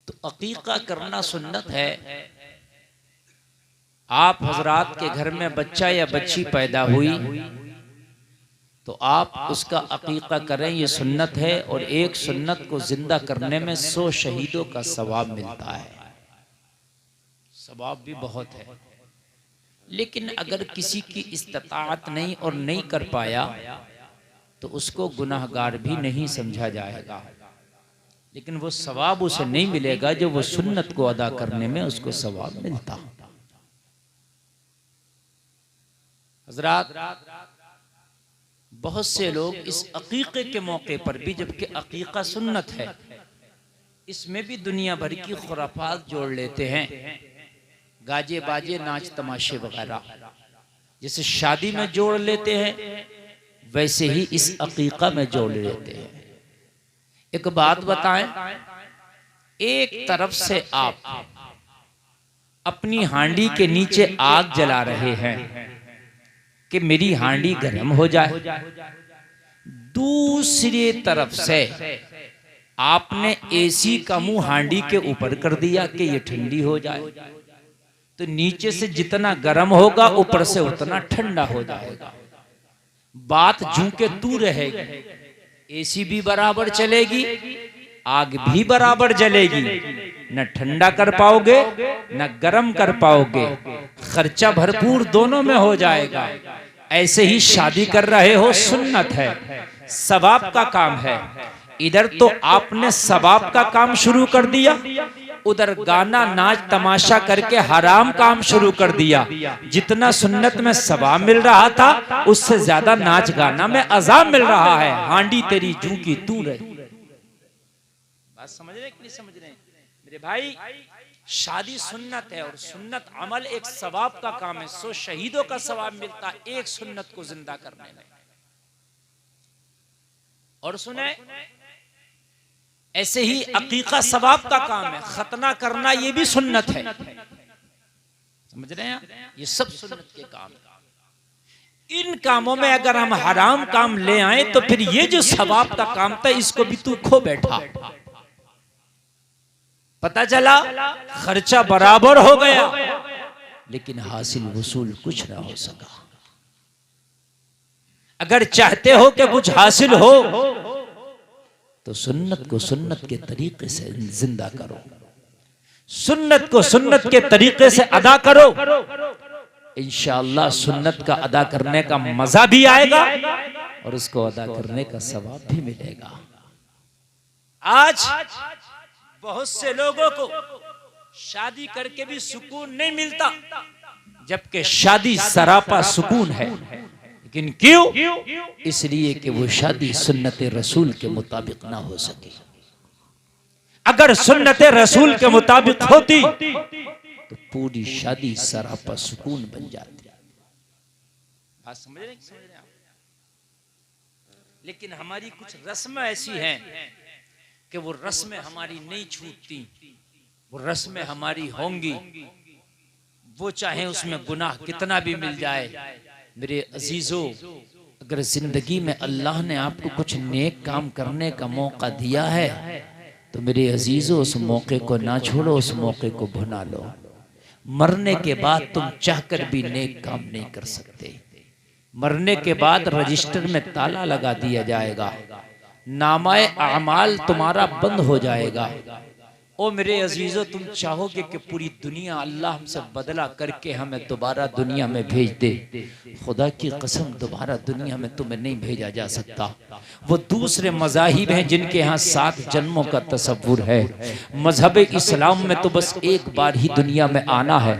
तो अकीका करना सुन्नत है। आप हजरात के घर में बच्चा या बच्ची पैदा हुई तो आप उसका अकीका करें, ये सुन्नत है। और एक सुन्नत को जिंदा करने में 100 शहीदों का सवाब मिलता है, सवाब भी बहुत है। लेकिन अगर किसी की इस्तिताअत नहीं और नहीं कर पाया तो उसको गुनाहगार भी नहीं समझा जाएगा, लेकिन वो सवाब उसे नहीं मिलेगा जो वो सुन्नत को अदा करने में उसको सवाब मिलता। हजरात, बहुत से लोग इस अकीके के मौके पर भी, जबकि अकीका सुन्नत है, इसमें भी दुनिया भर की खुराफात जोड़ लेते हैं, गाजे बाजे नाच तमाशे वगैरह। जैसे शादी में जोड़ लेते हैं वैसे ही इस अकीका में जोड़ लेते हैं। एक बात बताएं, एक तरफ से आप अपनी हांडी के नीचे आग जला रहे हैं कि मेरी हांडी गर्म हो जाए, दूसरी तरफ से आपने एसी का मुंह हांडी के ऊपर कर दिया कि ये ठंडी हो जाए, तो नीचे से जितना गर्म होगा ऊपर से उतना ठंडा हो जाएगा। बात जूं के तू रहेगी, एसी भी बराबर चलेगी, आग भी बराबर जलेगी, न ठंडा कर पाओगे न गर्म कर पाओगे, खर्चा भरपूर दोनों में हो जाएगा। ऐसे ही शादी कर रहे हो, सुन्नत है, सवाब का काम है। इधर तो आपने सवाब का काम शुरू कर दिया, उधर गाना नाच तमाशा करके हराम काम शुरू कर दिया। जितना सुन्नत में सवाब मिल रहा था उससे ज्यादा नाच गाना में अजाब मिल रहा है। हांडी तेरी जूं की तू रही। बात समझ रहे कि नहीं समझ रहे मेरे भाई? शादी सुन्नत है और सुन्नत अमल एक सवाब का काम है। 100 शहीदों का सवाब मिलता है एक सुन्नत को जिंदा करने में। और सुने, ऐसे ही अकीका सवाब का काम है, खतना करना ये भी सुन्नत है। समझ रहे हैं? ये सब सुन्नत के काम है। इन कामों में अगर हम हराम काम ले आए तो फिर ये जो सवाब का काम था इसको भी तू खो बैठा। पता चला खर्चा बराबर हो गया लेकिन हासिल वसूल कुछ ना हो सका। अगर चाहते हो कि कुछ हासिल हो तो सुन्नत को सुन्नत के तरीके से जिंदा करो, सुन्नत को सुन्नत के तरीके से अदा करो। इंशाअल्लाह सुन्नत का अदा करने का मजा भी आएगा और उसको अदा करने का सवाब भी मिलेगा। आज बहुत से लोगों को शादी करके भी सुकून नहीं मिलता, जबकि शादी सरापा सुकून है। लेकिन क्यों? इसलिए कि वो शादी सुन्नत रसूल के मुताबिक ना हो सके। अगर सुन्नत रसूल के मुताबिक होती तो पूरी शादी सरापा सुकून बन जाती। बात समझ रहे हैं? लेकिन हमारी कुछ रस्में ऐसी हैं कि वो रस्में हमारी नहीं छूटती, वो रस्में हमारी होंगी, वो चाहे उसमें गुनाह कितना भी मिल जाए। मेरे अजीजों, अगर जिंदगी में अल्लाह ने आपको कुछ नेक काम करने का मौका दिया है तो मेरे अजीजों उस मौके को ना छोड़ो, उस मौके को भुना लो। मरने के बाद तुम चाहकर भी नेक काम नहीं कर सकते। मरने के बाद रजिस्टर में ताला लगा दिया जाएगा, नामाए अमाल तुम्हारा बंद हो जाएगा। ओ मेरे अजीजों, तुम चाहोगे कि पूरी दुनिया अल्लाह हमसे बदला करके हमें दोबारा दुनिया में भेज दे? खुदा की कसम दोबारा दुनिया में तुम्हें नहीं भेजा जा सकता। वो दूसरे मज़ाहिब हैं जिनके यहाँ 7 जन्मों का तसव्वुर है। मजहब इस्लाम में तो बस एक बार ही दुनिया में आना है,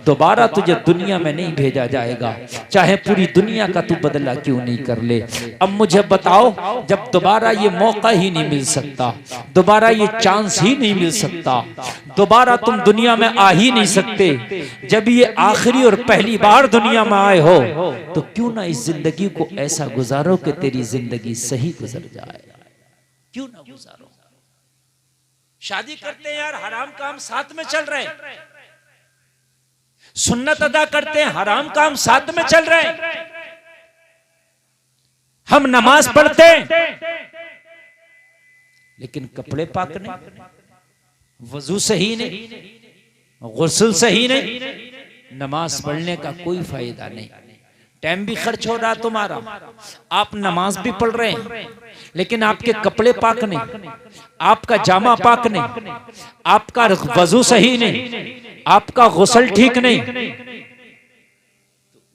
दोबारा तुझे दुनिया में नहीं भेजा जाएगा, चाहे पूरी दुनिया का तू बदला क्यों नहीं कर ले। अब मुझे बताओ, जब दोबारा ये मौका ही नहीं मिल सकता, दोबारा ये चांस ही नहीं मिल सकता, दोबारा तुम दुनिया में आ ही नहीं सकते, जब ये आखिरी और पहली बार दुनिया में आए हो तो क्यों ना इस जिंदगी को ऐसा गुजारो कि तेरी जिंदगी सही गुजर जाए। क्यों ना गुजारो? शादी करते हैं यार, हराम काम साथ में चल रहे हैं, सुन्नत अदा करते हैं, हराम काम साथ में चल रहे हैं, हम नमाज पढ़ते हैं लेकिन कपड़े पाक नहीं, वजू सही नहीं, गुस्ल सही नहीं, नमाज पढ़ने का कोई फायदा नहीं। टाइम भी खर्च हो रहा तुम्हारा, आप नमाज भी पढ़ रहे हैं लेकिन आपके कपड़े पाक नहीं, आपका जामा पाक नहीं, आपका वजू सही नहीं, आपका गुस्ल ठीक नहीं।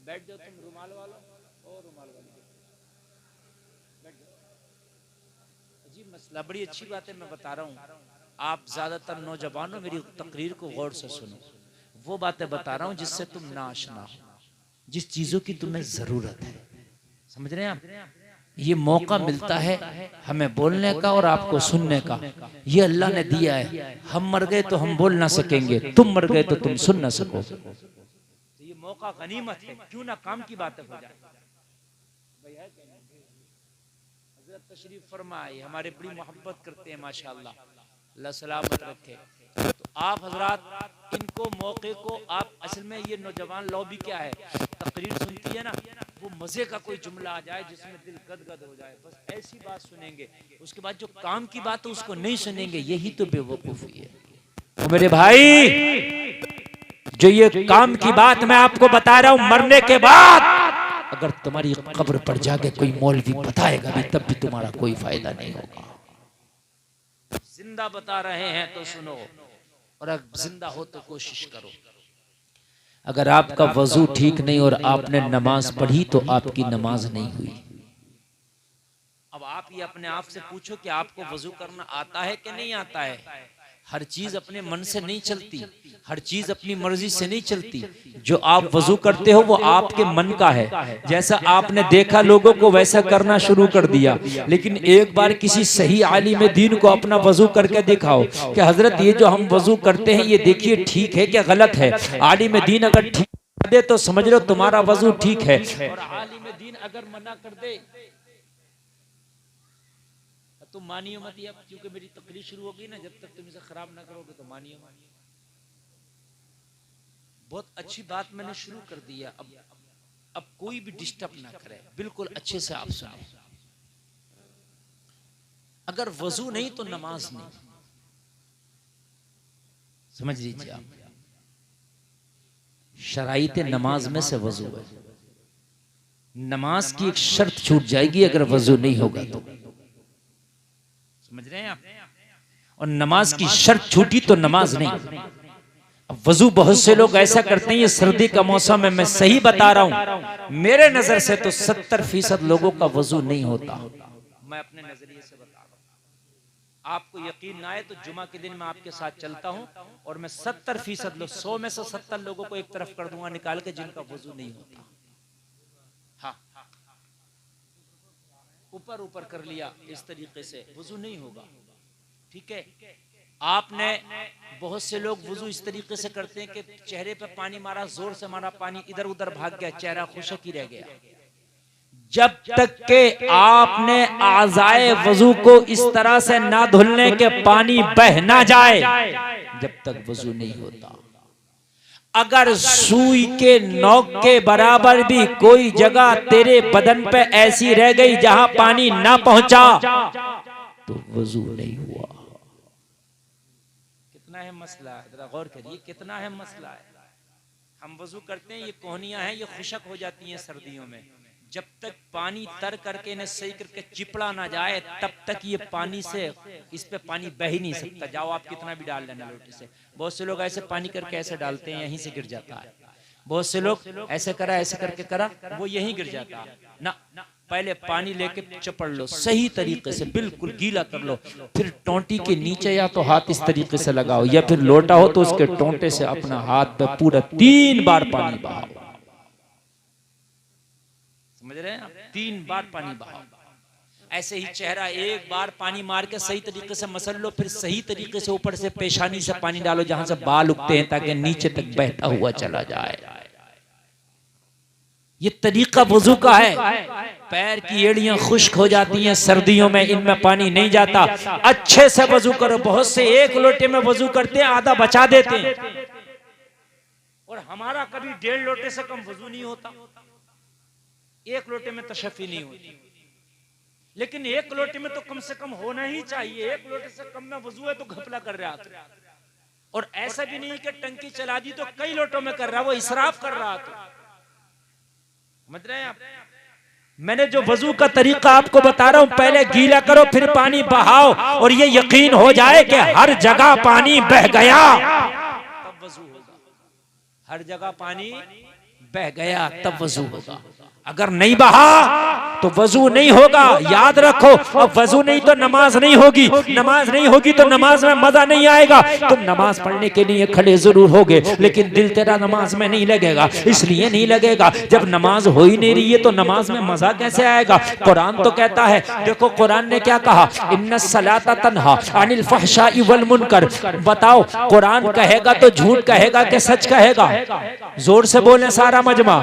बैठ जाओ तुम, रुमाल वालो और रुमाल वाली बैठ जाओ। अजीब मसला, बड़ी अच्छी बात है मैं बता रहा हूँ। आप ज्यादातर नौजवानों मेरी तकरीर को गौर से सुनो, वो बातें बता रहा हूँ जिससे तुम नाआशना हो, जिस चीजों की तुम्हें जरूरत है। समझ रहे हैं आप? ये मौका मिलता है हमें बोलने का और आपको सुनने का, ये अल्लाह ने दिया है। हम मर गए तो हम बोल ना सकेंगे, तुम मर गए तो तुम सुन ना सको। तो ये मौका गनीमत है, क्यों ना काम की बातें हो जाए। हज़रत तशरीफ फरमाए, हमारे बड़ी मोहब्बत करते हैं माशाअल्लाह, अल्लाह सलामत रखे। तो आप हजरात इनको मौके को आप, असल में ये नौजवान लॉबी क्या है, तकरीर सुनती है ना, वो मजे का कोई जुमला आ जाए जिसमें दिल गदगद हो जाए, बस ऐसी बात सुनेंगे, उसके बाद जो काम की बात है उसको नहीं सुनेंगे। यही तो बेवकूफी है। तो मेरे भाई, जो ये काम की बात मैं आपको बता रहा हूं, मरने के बाद अगर तुम्हारी कब्र पर जाके कोई मौलवी बताएगा भी तब भी तुम्हारा कोई फायदा नहीं होगा। जिंदा बता रहे हैं तो सुनो, और अगर जिंदा हो तो कोशिश करो। अगर आपका वजू ठीक नहीं और आपने नमाज पढ़ी तो आपकी नमाज नहीं हुई। अब आप ये अपने आप से पूछो कि आपको वजू करना आता है कि नहीं आता है। हर चीज अपने मन से नहीं चलती, हर चीज अपनी मर्जी से नहीं चलती। जो आप वजू करते हो वो आपके मन का है। जैसा आपने देखा लोगों को वैसा करना शुरू कर दिया, लेकिन एक बार किसी सही आलिम दीन को अपना वजू करके दिखाओ कि हजरत ये जो हम वजू करते हैं ये देखिए ठीक है क्या गलत है। आलिम दीन अगर ठीक कर दे तो समझ लो तुम्हारा वजू ठीक है, और आलिम दीन अगर मना कर दे तुम मानियो मत। अब क्योंकि मेरी तकरीर शुरू हो गई ना, जब तक तुम इसे खराब ना करोगे तो मानियो। बहुत अच्छी बात मैंने शुरू कर दिया, अब कोई भी डिस्टर्ब ना करे, बिल्कुल अच्छे से आप सुने। अगर वजू नहीं तो नमाज नहीं, समझ लीजिए आप। शराइत नमाज में से वजू है। नमाज की एक शर्त छूट जाएगी अगर वजू नहीं होगा तो, समझ रहे हैं आप। और नमाज की शर्त छूटी तो नमाज नहीं। अब वजू बहुत से लोग ऐसा करते हैं, ये सर्दी का मौसम है, मैं सही बता रहा हूं, मेरे नजर से तो 70% लोगों का वजू नहीं होता। मैं अपने नजरिए से बता रहा हूं, आपको यकीन ना आए तो जुमा के दिन मैं आपके साथ चलता हूं और मैं 70% लोग, 100 में से 70 लोगों को एक तरफ कर दूंगा निकाल के जिनका वजू नहीं होता। हाँ, ऊपर ऊपर कर लिया इस तरीके से वजू नहीं होगा, ठीक है। आपने बहुत से लोग वजू इस तरीके से करते हैं कि चेहरे पे पानी मारा, जोर से मारा, पानी इधर उधर भाग गया, चेहरा खुशक ही रह गया। जब तक के आपने आज़ाए वजू को इस तरह से ना धुलने के पानी बह ना जाए, जब तक वजू नहीं होता। अगर सुई के नोक के बराबर भी कोई जगह तेरे बदन पे ऐसी रह गई जहां पानी ना पहुंचा तो वजू नहीं हुआ। कितना है मसला, जरा गौर करिए, कितना है मसला है। हम वजू करते हैं, ये कोहनियां हैं, ये खुशक हो जाती हैं सर्दियों में। जब तक पानी तर करके इन्हें सही करके चिपड़ा ना जाए तब तक ये पानी से, इस पे पानी बह ही नहीं सकता। जाओ आप कितना भी डाल लेना लोटे से। बहुत से लोग ऐसे पानी करके ऐसे डालते हैं, यहीं से गिर जाता है। बहुत से लोग ऐसे करा, ऐसे करके करा, वो यहीं गिर जाता है ना। पहले पानी लेके चपड़ लो सही तरीके से, बिल्कुल गीला कर लो, फिर टोंटी के नीचे या तो हाथ इस तरीके से लगाओ, या फिर लोटा हो तो उसके टोंटे से अपना हाथ पे पूरा 3 बार पानी बहाओ। समझ रहे हैं आप? 3 बार पानी बहाओ। ऐसे ही चेहरा एक बार पानी मार के सही तरीके से मसल लो, फिर सही तरीके से ऊपर से पेशानी से पानी डालो जहां से बाल उगते हैं, ताकि नीचे तक बहता हुआ चला जाए। ये तरीका वजू का है। पैर की एड़ियां खुश्क हो जाती हैं सर्दियों में, इनमें पानी नहीं जाता। अच्छे से वजू करो। बहुत से एक लोटे में वजू करते हैं, आधा बचा देते हैं, और हमारा कभी 1.5 लोटे से कम वजू नहीं होता। एक लोटे में तशफ़ी नहीं होती, लेकिन एक लोटे में तो कम से कम होना ही चाहिए। एक लोटे से कम में वजू है तो घपला कर रहे आप। और ऐसा भी नहीं कि टंकी चला दी तो कई लोटों में कर रहा, वो इसराफ कर रहा। तो समझ रहे हैं आप? मैंने जो वजू का तरीका आपको बता रहा हूं, पहले गीला करो फिर पानी बहाओ, और ये यकीन हो जाए कि हर जगह पानी बह गया तब वजू होगा। हर जगह पानी बह गया तब वजू होगा। अगर नहीं बहा तो वजू नहीं होगा, याद रखो। और वजू नहीं तो नमाज नहीं होगी, नमाज नहीं होगी तो नमाज में मजा नहीं आएगा। तुम नमाज पढ़ने के लिए खड़े जरूर होगे, लेकिन दिल तेरा नमाज में नहीं लगेगा। इसलिए नहीं लगेगा, जब नमाज हो ही नहीं रही है तो नमाज में मजा कैसे आएगा? कुरान तो कहता है, देखो कुरान ने क्या कहा, इन्नस सलाता तन्हा अनिल फहशाई वल मुनकर। बताओ, कुरान कहेगा तो झूठ कहेगा कि सच कहेगा? जोर से बोले सारा मजमा,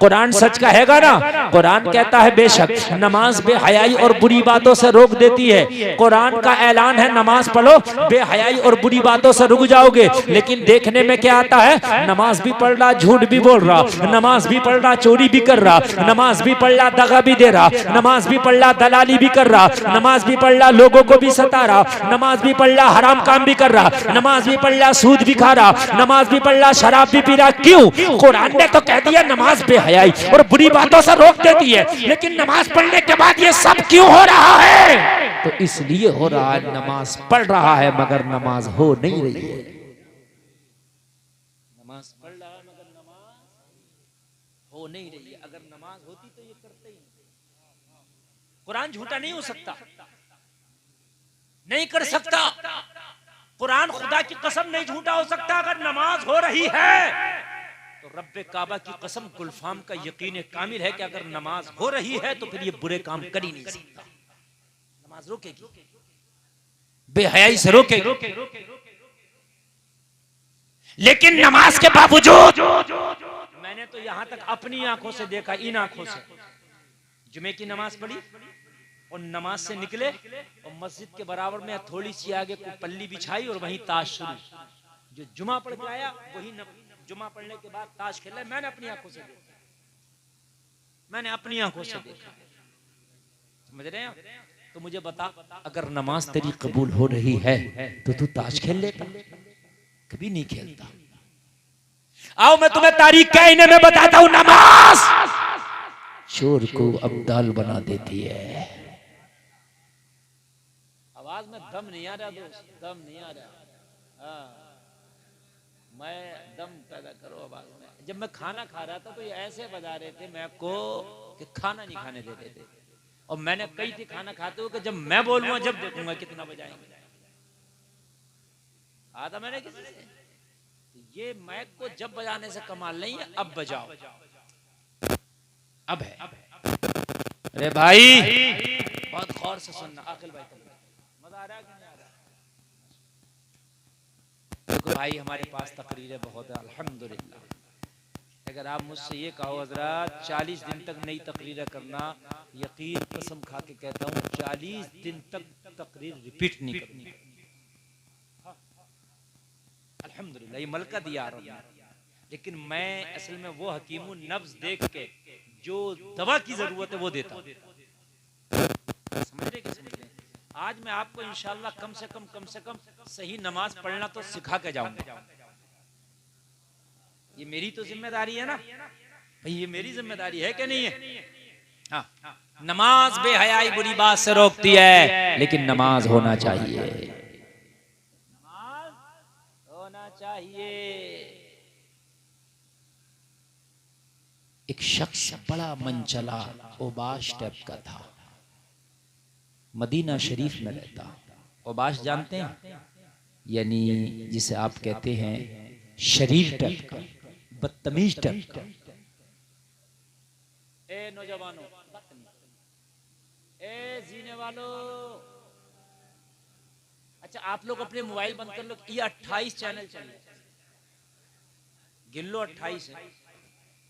कुरान सच कहेगा ना? कुरान कहता है बेशक नमाज बेहयाई और बुरी बातों से रोक देती है। कुरान का ऐलान है, नमाज पढ़ो, बेहयाई और बुरी बातों से रुक जाओगे। लेकिन देखने में क्या आता है? नमाज भी पढ़ रहा, झूठ भी बोल रहा, नमाज भी पढ़ रहा, चोरी भी कर रहा, नमाज भी पढ़ रहा, दगा भी दे रहा, नमाज भी पढ़ रहा, दलाली भी कर रहा, नमाज भी पढ़ रहा, लोगों को भी सता रहा, नमाज भी पढ़ रहा, हराम काम भी कर रहा, नमाज भी पढ़ रहा, सूद भी खा रहा, नमाज भी पढ़ रहा, शराब भी पी रहा। क्यों? कुरान ने तो कह दिया नमाज बेहयाई और बुरी बातों से रोक देती है, लेकिन नमाज पढ़ने के बाद ये सब क्यों हो रहा है? तो इसलिए हो रहा है, नमाज पढ़ रहा है मगर नमाज हो नहीं रही है। नमाज पढ़ रहा है मगर नमाज हो नहीं रही है। अगर नमाज होती तो ये करते ही नहीं। कुरान झूठा नहीं हो सकता, नहीं कर सकता। कुरान खुदा की कसम नहीं झूठा हो सकता। अगर नमाज हो रही है तो रब्बे काबा की कसम गुलफाम का यकीन कामिल है कि अगर नमाज हो रही है तो फिर ये बुरे काम कर ही नहीं सकता। नमाज रोकेगी, बेहयाई से रोकेगी। लेकिन नमाज के बावजूद मैंने तो यहां तक अपनी आंखों से देखा, इन आंखों से, जुमे की नमाज पढ़ी और नमाज से निकले और मस्जिद के बराबर में थोड़ी सी आगे को पल्ली बिछाई और वहीं ताश शुरू। जो जुमा पढ़ के आया वही जुमा पढ़ने के बाद ताश खेला। मैंने अपनी आंखों से देखा, मैंने अपनी आंखों से देखा। समझ रहे हैं? तो मुझे बता, अगर नमाज तेरी कबूल हो रही है तो तू ताश खेल लेता? कभी नहीं खेलता। आओ मैं तुम्हें तारीख कहने में बताता हूं। नमाज चोर को अब्दाल बना देती है। आवाज में दम नहीं आ रहा दोस्त, दम नहीं आ रहा। हाँ, मैं दम पैदा करो आवाज में। जब मैं खाना खा रहा था तो ये ऐसे बजा रहे थे मैं को कि खाना नहीं खाने दे रहे थे। और मैंने कई थी खाना खाते हुए कि जब मैं बोलूंगा जब देखूंगा कितना बजाएंगे। आता मैंने किसी से, ये मैक को जब बजाने से कमाल नहीं है, अब बजाओ। अब है। अरे भाई बहुत गौर से सुनना। आखिल भाई मजा आ रहा है कि नहीं आ रहा? देखो भाई, हमारे पास तकरीरें बहुत है अल्हम्दुलिल्लाह। अगर आप मुझसे ये कहो हजरत 40 दिन तक नई तकरीरें करना, यकीन कसम खा के कहता हूँ 40 दिन तक तकरीर रिपीट नहीं करनी। अल्हम्दुलिल्लाह ये मलका दिया रहा हूं। लेकिन मैं असल में वो हकीमु नफ्स देख के जो दवा की जरूरत है वो देता हूं। समझ रहे? आज मैं आपको इंशाअल्लाह कम से कम सही नमाज पढ़ना तो सिखा के जाऊंगा। ये मेरी तो जिम्मेदारी है ना भाई, ये मेरी जिम्मेदारी है कि नहीं है? हाँ, नमाज बेहयाई बुरी बात से रोकती है, लेकिन नमाज होना चाहिए, नमाज होना चाहिए। एक शख्स बड़ा मनचला ओबाश टाइप का था, मदीना शरीफ में रहता। ओबाश जानते हैं? यानी जिसे आप कहते हैं शरीर टाइप का, बदतमीज टाइप का। ए नौजवानों, ए जीने वालों, अच्छा आप लोग अपने मोबाइल बंद कर लो। ये 28 चैनल चले, गिन लो 28 है।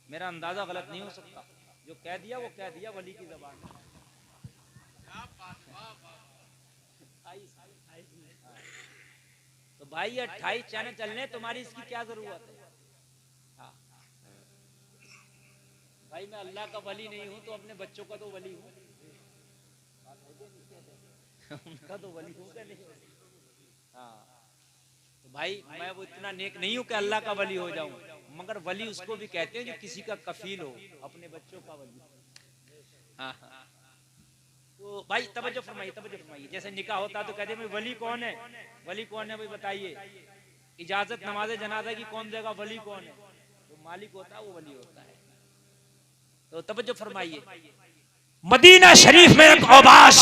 मेरा अंदाजा गलत नहीं हो सकता, जो कह दिया वो कह दिया वली की जबान में। तो भाई 28 चैनल चलने, तुम्हारी इसकी क्या जरूरत है? हाँ। भाई मैं अल्लाह का वली नहीं हूं तो अपने बच्चों का तो वली हूं। उनका तो वली हूं क्या नहीं? हाँ, तो भाई मैं वो इतना नेक नहीं हूं कि अल्लाह का वली हो जाऊं, मगर वली उसको भी कहते हैं जो किसी का कफील हो, अपने बच्चों का वली। हाँ हाँ, तो भाई तवज्जो फरमाइए। जैसे निकाह होता तो कहते हैं वली कौन है, वली कौन है भाई बताइए। इजाजत नमाज जनाजा की कौन देगा, वली कौन है? जो मालिक होता है वो वली होता है। तो तवज्जो फरमाइए, मदीना शरीफ में एक औबाश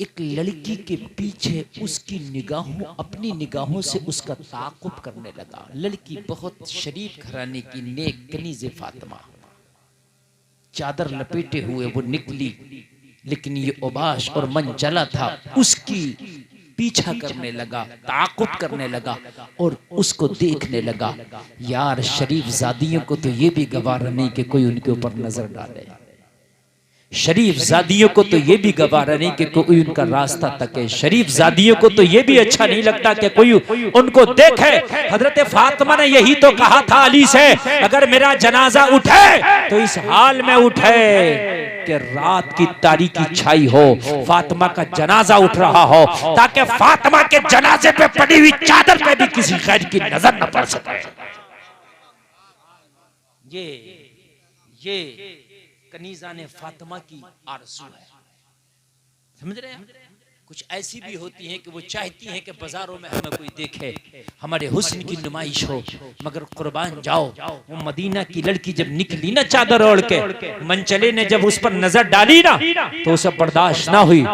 एक लड़की के पीछे उसकी निगाहों, अपनी निगाहों से उसका ताक़ुब करने लगा। लड़की बहुत शरीफ घराने की, नेक कनीज़े फातिमा, चादर लपेटे हुए वो निकली, लेकिन ये औबाश और मन चला था उसकी पीछा करने लगा, ताक़ुब करने लगा और उसको देखने लगा। यार शरीफ ज़ादियों को तो ये भी गवारा नहीं कि कोई उनके ऊपर नजर डाले, शरीफ ज़ादियों को तो ये भी गवारा नहीं कि कोई उनका रास्ता तके, शरीफ ज़ादियों को तो ये भी अच्छा नहीं लगता कि कोई उनको देखे। हजरत फातिमा ने यही तो कहा था अली से, अगर मेरा जनाजा उठे तो इस हाल में उठे कि रात की तारीकी छाई हो, फातिमा का जनाजा उठ रहा हो, ताकि फातिमा के जनाजे पे पड़ी हुई चादर पे भी किसी गैर की नजर न पड़ सके। ये कनीज़ा ने फातिमा की आरज़ू है, समझ रहे हैं? कुछ ऐसी भी होती हैं कि वो चाहती हैं कि बाजारों में हमें कोई देखे, हमारे हुस्न की नुमाइश हो, मगर कुर्बान जाओ वो मदीना की लड़की जब निकली ना चादर ओढ़ के, मनचले ने जब उस पर नजर डाली ना तो उसे बर्दाश्त ना हुई,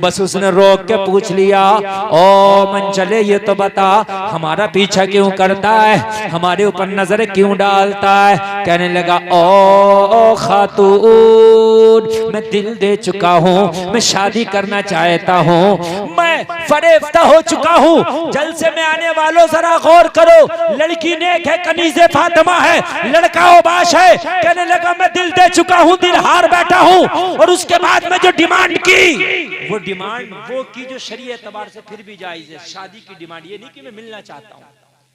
बस उसने रोक के पूछ लिया, ओ मनचले ये तो बता हमारा पीछा क्यों करता है, हमारे ऊपर नजर क्यों डालता है? कहने लगा, ओ खातून मैं दिल दे चुका हूँ, मैं शादी करना चाहता हूँ, मैं फरेफ्ता हो चुका हूँ। जलसे में आने वालों जरा गौर करो, लड़की नेक है, कनीज़े फातिमा है, लड़का औबाश है। कहने लगा मैं दिल दे चुका हूँ, दिल हार बैठा हूँ। और उसके बाद में जो डिमांड की वो डिमांड वो की जो शरीय एतबार से फिर भी जायज है, शादी की डिमांड। ये नहीं कि मैं मिलना चाहता हूँ,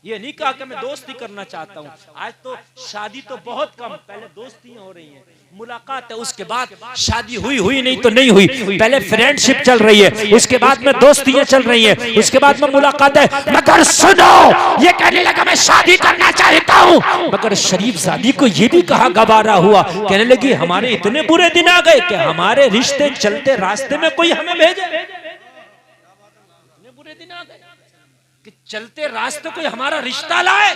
ये नहीं कहा कि मैं दोस्ती करना चाहता हूँ। आज तो शादी तो बहुत कम, पहले दोस्तियां हो रही हैं, मुलाकात है, उसके बाद शादी हुई नहीं तो नहीं हुई, पहले फ्रेंडशिप चल रही है, उसके बाद में दोस्तियां चल रही है, उसके बाद में मुलाकात है। मगर सुनो, ये कहने लगा मैं शादी करना चाहता हूँ, मगर शरीफ ज़ादी को ये भी कहा गवारा हुआ। कहने लगी हमारे इतने बुरे दिन आ गए कि हमारे रिश्ते चलते रास्ते में कोई हमें भेजे, इतने बुरे दिन आ गए कि चलते रास्ते कोई हमारा रिश्ता लाए।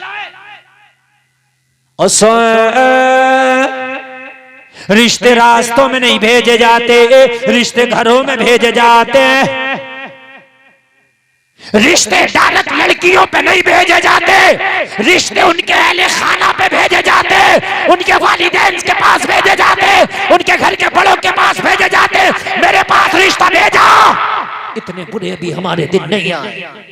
रिश्ते रास्तों में नहीं भेजे जाते, रिश्ते घरों में भेजे जाते हैं। रिश्ते डायरेक्ट लड़कियों पे नहीं भेजे जाते, रिश्ते उनके अहले खाना पे भेजे जाते, उनके वालिदैन के पास भेजे जाते, उनके घर के बड़ों के पास भेजे जाते। मेरे पास रिश्ता भेजा, इतने बुरे भी हमारे दिन नहीं आए।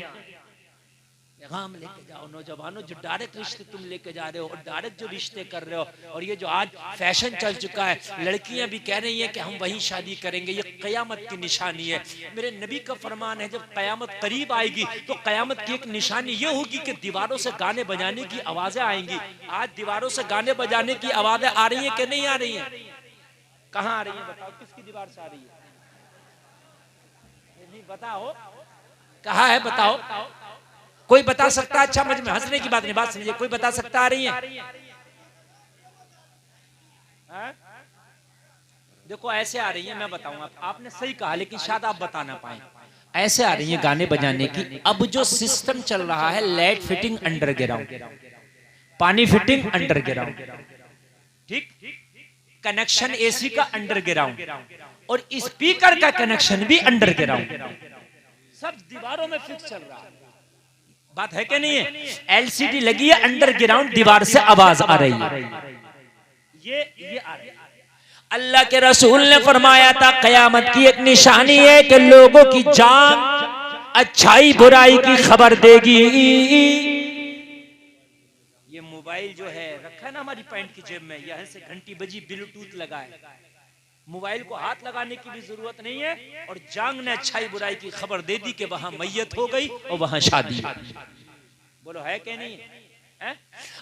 पैगाम लेके जाओ नौजवानों, जो डायरेक्ट रिश्ते तुम लेके जा रहे हो और डायरेक्ट जो रिश्ते कर रहे हो, और ये जो आज फैशन चल चुका है, लड़कियां भी कह रही हैं कि हम वहीं शादी करेंगे, ये कयामत की निशानी है। मेरे नबी का फरमान है, जब कयामत करीब आएगी तो कयामत की एक निशानी ये होगी कि दीवारों से गाने बजाने की आवाजें आएंगी। आज दीवारों से गाने बजाने की आवाजें आ रही है कि नहीं आ रही है? कहाँ आ रही है बताओ, किसकी दीवार से आ रही है? नहीं बताओ, कहाँ है बताओ, कोई बता सकता है? अच्छा मुझ में हंसने की बात नहीं, बात समझिए, कोई बता सकता आ रही है? देखो ऐसे आ रही है, मैं बताऊंगा, आपने सही कहा लेकिन शायद आप बता ना पाए। ऐसे आ रही है गाने बजाने की। अब जो सिस्टम चल रहा है, लाइट फिटिंग अंडरग्राउंड, पानी फिटिंग अंडरग्राउंड, ठीक, कनेक्शन एसी का अंडरग्राउंड, और स्पीकर का कनेक्शन भी अंडरग्राउंड, सब दीवारों में फिक्स चल रहा है। बात है कि नहीं है? एलसीडी लगी है अंडरग्राउंड, दीवार से आवाज आ रही है, ये आ रही है। अल्लाह के रसूल ने फरमाया था कयामत की एक निशानी है कि लोगों की जान अच्छाई बुराई की खबर देगी। ये मोबाइल जो है रखा है ना हमारी पैंट की जेब में, यहाँ से घंटी बजी, ब्लूटूथ लगा है, मोबाइल को हाथ लगाने की भी जरूरत नहीं है, और जांग ने अच्छाई बुराई की खबर दे दी कि वहां मैयत हो गई और वहां शादी। बोलो है कि नहीं है?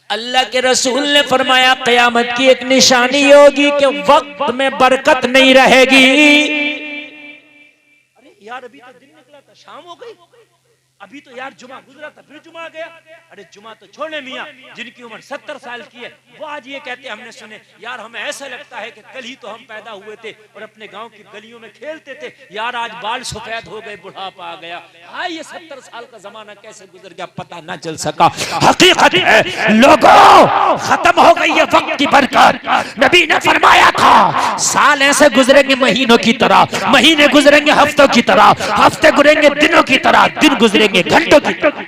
अल्लाह के रसूल ने फरमाया कयामत की एक निशानी होगी कि वक्त में बरकत नहीं रहेगी। अरे यार अभी तो दिन निकला था, शाम हो गई, अभी तो यार जुमा गुजरा था, फिर जुमा आ गया। अरे जुमा तो छोड़ने मियाँ, जिनकी उम्र 70 साल की है वो आज ये कहते हमने सुने यार हमें ऐसा लगता है कि कल ही तो हम पैदा हुए थे और अपने गांव की गलियों में खेलते थे, यार आज बाल सफेद हो गए, बुढ़ापा आ गया। हाँ, ये 70 साल का जमाना कैसे गुजर गया पता ना चल सका। हकीकत है लोगों, खत्म हो गई है वक्त की बरकत। नबी ने फरमाया था साल ऐसे गुजरेंगे महीनों की तरह, महीने गुजरेंगे हफ्तों की तरह, हफ्ते गुजरेंगे दिनों की तरह, दिन गुजरेंगे घंटों की तरह।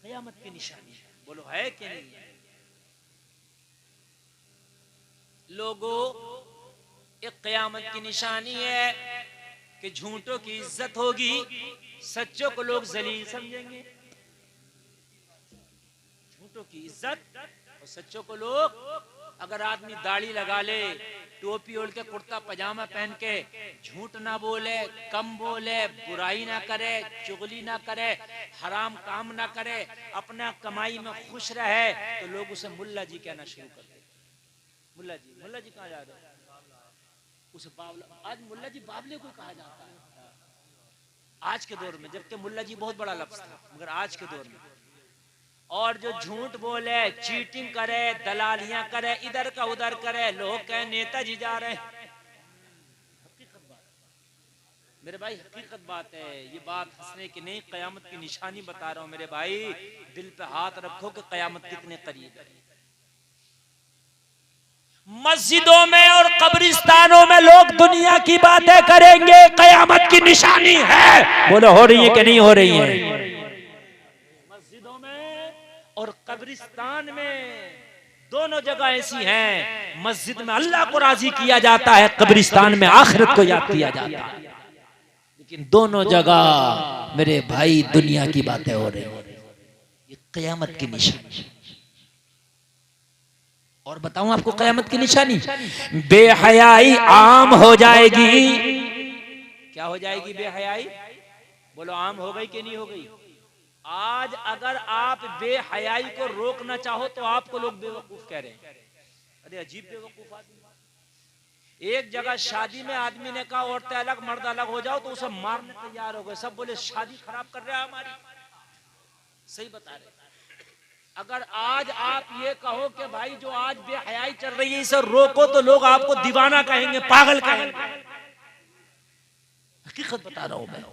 क़यामत की निशानी है, बोलो है कि नहीं है? लोगों, एक क़यामत की निशानी है कि झूठों की इज्जत होगी, सच्चों को लोग जलील समझेंगे। झूठों की इज्जत और सच्चों को लोग, अगर आदमी दाढ़ी लगा ले, टोपी ओढ़ के, कुर्ता पजामा पहन के, झूठ ना बोले, कम बोले, बुराई ना करे, चुगली ना करे, हराम काम ना करे, अपना कमाई में खुश रहे, तो लोग उसे मुल्ला जी कहना शुरू कर देते। मुल्ला जी कहाँ जा रहे हो? उसे बावला, आज मुल्ला जी बावले को कहा जाता है आज के दौर में, जबकि मुल्ला जी बहुत बड़ा लफ्ज था, मगर आज के दौर में। और जो झूठ बोले, चीटिंग करे, दलालियां करे, इधर का उधर करे, लोग कहे नेताजी जा रहे हैं। हकीकत बात मेरे भाई, हकीकत बात है ये, बात हंसने की नहीं, क़यामत की निशानी बता रहा हूं मेरे भाई। दिल पे हाथ रखो कि क़यामत कितने करीब है। मस्जिदों में और कब्रिस्तानों में लोग दुनिया की बातें करेंगे, क़यामत की निशानी है। बोलो हो रही है कि नहीं हो रही है? मस्जिदों में और कब्रिस्तान में, दोनों जगह ऐसी हैं, मस्जिद में अल्लाह को राजी किया जाता है, कब्रिस्तान में आखिरत को याद किया जाता है। लेकिन दोनों जगह मेरे भाई दुनिया की बातें हो रही हैं, ये क़यामत की निशानी। और बताऊं आपको क़यामत की निशानी, बेहयाई आम हो जाएगी। क्या हो जाएगी? बेहयाई। बोलो आम हो गई कि नहीं हो गई? आज अगर आप बेहयाई को रोकना चाहो तो आपको लोग बेवकूफ कह रहे हैं। अरे अजीब बेवकूफ आदमी। एक जगह शादी में आदमी ने कहा औरतें अलग मर्द अलग हो जाओ, तो उसे मारने तैयार हो गए। सब बोले शादी खराब कर रहे हैं हमारी। सही बता रहे। अगर आज आप ये कहो कि भाई जो आज बेहयाई चल रही है इसे रोको, तो लोग आपको दीवाना कहेंगे, पागल कहेंगे। हकीकत बता रहा हूं मैं।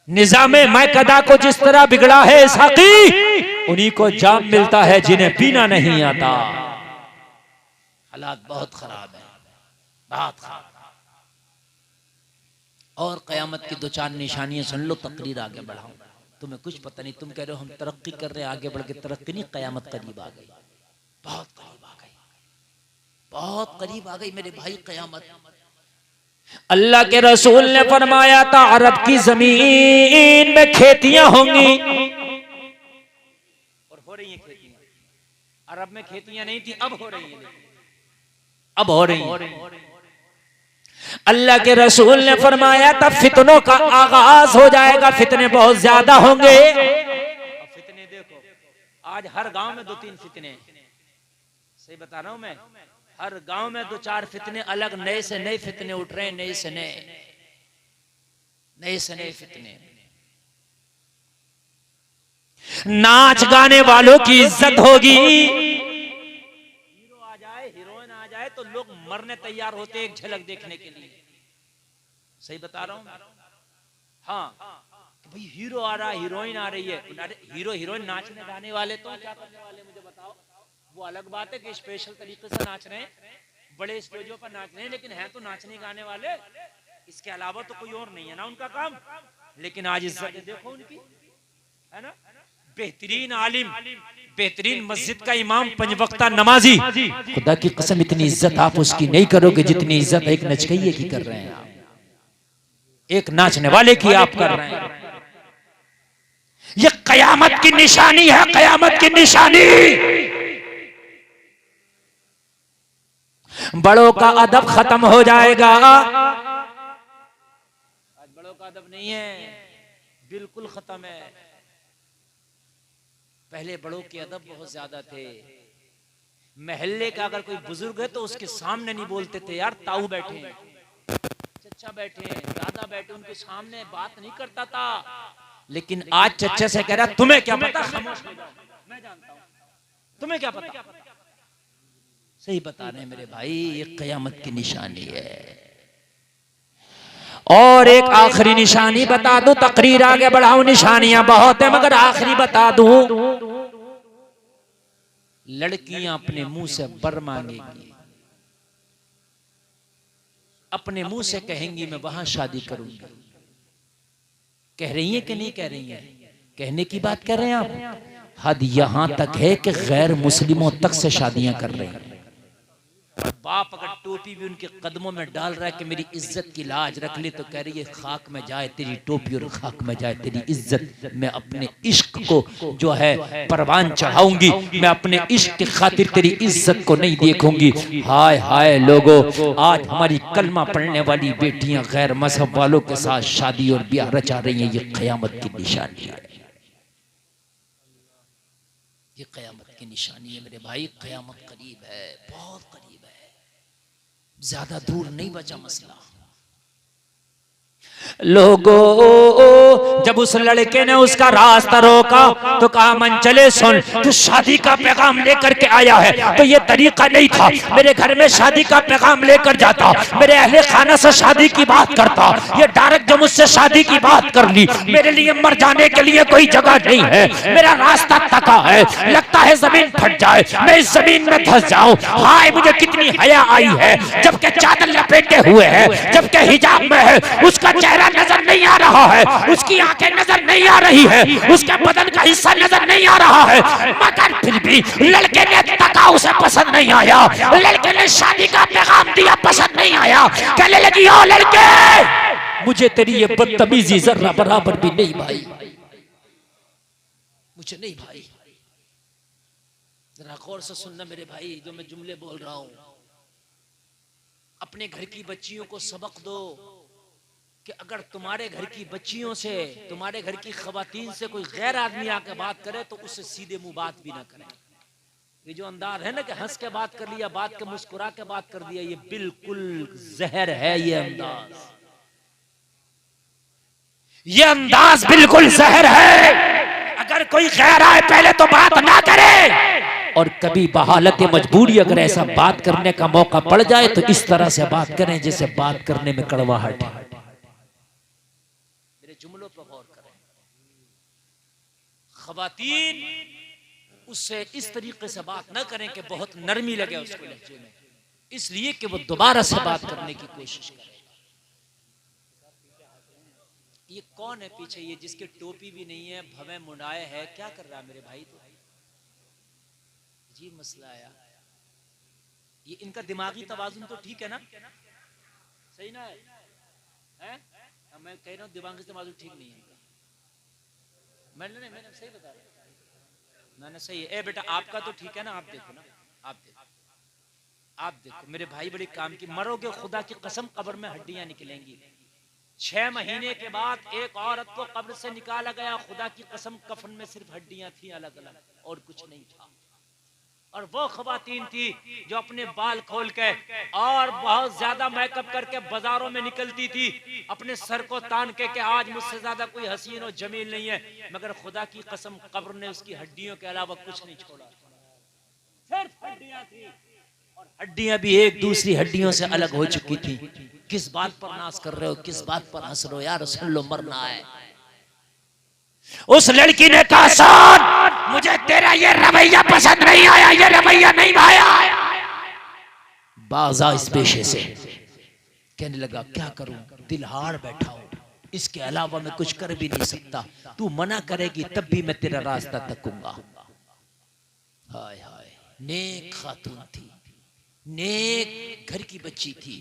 निजामे मैकदा को जिस तरह बिगड़ा है साकी, उन्हीं को जाम मिलता है जिन्हें पीना नहीं आता। हालात बहुत खराब है, बहुत खराब। और क़यामत की दो चार निशानियां सुन लो, तकरीर आगे बढ़ाऊं। तुम्हें कुछ पता नहीं, तुम कह रहे हो हम तरक्की कर रहे हैं, आगे बढ़ के तरक्की नहीं, क़यामत करीब आ गई, बहुत करीब आ गई, बहुत करीब आ गई मेरे भाई क़यामत। अल्लाह के रसूल ने फरमाया था अरब की जमीन में खेतियां होंगी, और हो रही हैं खेतियां। अरब में खेतियां नहीं थी, अब हो रही हैं, अब हो रही हैं। अल्लाह के रसूल ने फरमाया था फितनों का आगाज हो जाएगा, फितने बहुत ज्यादा होंगे। फितने देखो, आज हर गांव में 2-3 फितने, सही बता रहा हूं मैं, हर गांव में 2-4 फितने अलग, नए से नए फितने उठ रहे हैं, नए से नए फितने। नाच गाने वालों की इज्जत होगी, हीरो आ जाए, हीरोइन आ जाए तो लोग मरने तैयार होते एक झलक देखने के लिए। सही बता रहा हूं। हाँ, भाई हीरो आ रहा, हीरोइन आ रही है। हीरो हीरोइन नाचने गाने वाले तो क्या करने वाले मुझे बताओ? वो अलग बात है कि स्पेशल तरीके से नाच रहे हैं, बड़े स्टेजों पर नाच रहे हैं, लेकिन है तो नाचने गाने वाले, इसके अलावा तो कोई और नहीं है ना उनका काम। लेकिन आज इज्जत देखो उनकी, है ना? बेहतरीन आलिम, बेहतरीन मस्जिद का इमाम, 5 वक्ता नमाजी, खुदा की कसम इतनी इज्जत आप उसकी नहीं करोगे जितनी इज्जत एक नचकइये की कर रहे हैं आप, एक नाचने वाले की आप कर रहे हैं। ये क़यामत की निशानी है, क़यामत की निशानी। बड़ों का अदब खत्म हो जाएगा। आज बड़ों का अदब नहीं है, बिल्कुल खत्म है। पहले बड़ों के अदब बहुत ज्यादा थे। महल्ले का अगर कोई बुजुर्ग है तो उसके सामने नहीं बोलते थे, यार ताऊ बैठे हैं, चचा बैठे हैं, दादा बैठे, उनके सामने बात नहीं करता था, लेकिन आज चचा से कह रहा तुम्हें क्या पता, खामोश हो जाओ, मैं जानता हूं, तुम्हें क्या पता। सही बता रहे हैं मेरे भाई, ये क़यामत की निशानी है। और एक आखिरी निशानी बता दूं, तकरीर आगे बढ़ाऊं, निशानियां बहुत है मगर आखिरी बता दूं, लड़कियां अपने मुंह से बर मांगेंगी, अपने मुंह से कहेंगी मैं वहां शादी करूंगी। कह रही है कि नहीं कह रही है? कहने की बात कर रहे हैं आप। हद यहां तक है कि गैर मुस्लिमों तक से शादियां कर रहे हैं। बाप अगर टोपी भी उनके कदमों में डाल रहा है कि मेरी इज्जत की लाज रख ले, तो कह रही है खाक में जाए तेरी टोपी और खाक में जाए तेरी इज्जत। मैं अपने इश्क को जो है परवान चढ़ाऊंगी, मैं अपने इश्क की खातिर तेरी इज्जत को नहीं देखूंगी। हाय हाय लोगों, आज हमारी कलमा पढ़ने वाली बेटियां गैर मजहब वालों के साथ शादी और ब्याह रचा रही हैं। ये क़यामत की निशानी है, ये क़यामत की निशानी है मेरे भाई। क़यामत करीब है, बहुत करीब है, ज्यादा दूर नहीं बचा मसला। लोगों, जब उस लड़के ने उसका रास्ता रोका तो कहा मन चले सुन, तू शादी का पैगाम लेकर के आया है तो ये तरीका नहीं था, मेरे घर में शादी का पैगाम लेकर जाता, मेरे अहले खाना से शादी की बात करता। ये डायरेक्ट जब मुझसे शादी की बात कर ली, मेरे लिए मर जाने के लिए कोई जगह नहीं है, मेरा रास्ता तका है, लगता है जमीन फट जाए, मैं इस जमीन में धंस जाऊं। हाय मुझे कितनी हया आई है, जबकि चादर लपेटे हुए है, जबकि हिजाब में है, उसका चेहरा नजर नहीं आ रहा है, उसकी आंखें नजर नहीं आ रही है, उसके बदन का हिस्सा नजर नहीं आ रहा है, मगर फिर भी लड़के ने तका, उसे पसंद नहीं आया। लड़के ने शादी का पैगाम दिया, पसंद नहीं आया। कहने लगी ओ लड़के, मुझे तेरी ये बदतमीजी जरा बराबर भी नहीं भाई, मुझे नहीं भाई। जरा गौर से सुनना मेरे भाई, जो मैं जुमले बोल रहा हूं। अपने घर की बच्चियों को सबक दो कि अगर तुम्हारे घर की बच्चियों से, तुम्हारे घर की खवातीन से कोई गैर आदमी आके बात करे तो उससे सीधे मुंह बात भी ना करें। ये जो अंदाज है ना कि हंस के बात कर लिया, बात के मुस्कुरा के बात कर दिया, ये बिल्कुल जहर है। ये अंदाज बिल्कुल जहर है। अगर कोई गैर आए पहले तो बात ना करे, और कभी बहालत मजबूरी अगर ऐसा बात करने का मौका पड़ जाए तो इस तरह से बात करें जैसे बात करने में कड़वाहट है। जुमलों पर गौर करें। खवातीन उससे इस तरीके से बात न करें कि बहुत नरमी लगे उसको लहजे में, इसलिए कि वो दोबारा से बात करने की कोशिश करे। ये कौन है पीछे, ये जिसके टोपी भी नहीं है, भवें मुंडाए है, क्या कर रहा है मेरे भाई? तो अजीब मसला आया। ये इनका दिमागी तवाजुन तो ठीक है ना, सही ना है? मैं कह रहा हूँ दिमागी तवाजुन ठीक नहीं है। मैंने सही बता रहा, मैंने सही है। ए बेटा आपका तो ठीक है ना, आप देखो ना, आप देखो मेरे भाई, बड़ी काम की। मरोगे खुदा की कसम कब्र में हड्डियां निकलेंगी। 6 महीने के बाद एक औरत को कब्र से निकाला गया, खुदा की कसम कफन में सिर्फ हड्डियां थी अलग अलग और कुछ नहीं था। और वो खवातीन थी जो अपने बाल खोल के और बहुत ज्यादा मेकअप करके बाजारों में निकलती थी, अपने सर को तान के कि आज मुझसे ज्यादा कोई हसीन और जमील नहीं है, मगर खुदा की कसम कब्र ने उसकी हड्डियों के अलावा कुछ नहीं छोड़ा, सिर्फ हड्डियां थी। और हड्डियां भी एक दूसरी हड्डियों से अलग हो चुकी थी। किस बात पर नाज कर रहे हो, किस बात पर हंस रहे हो यार? सुन लो, मरना है। उस लड़की ने कहा सुन, मुझे तेरा ये रवैया पसंद नहीं आया, ये रवैया नहीं भाया। बाजा इस पेशे से कहने लगा क्या करूं, दिल हार बैठा हूं, इसके अलावा मैं कुछ कर भी नहीं सकता। तू मना करेगी तब भी मैं तेरा रास्ता तकूंगा। हाय हाय, नेक खातून थी, नेक घर की बच्ची थी,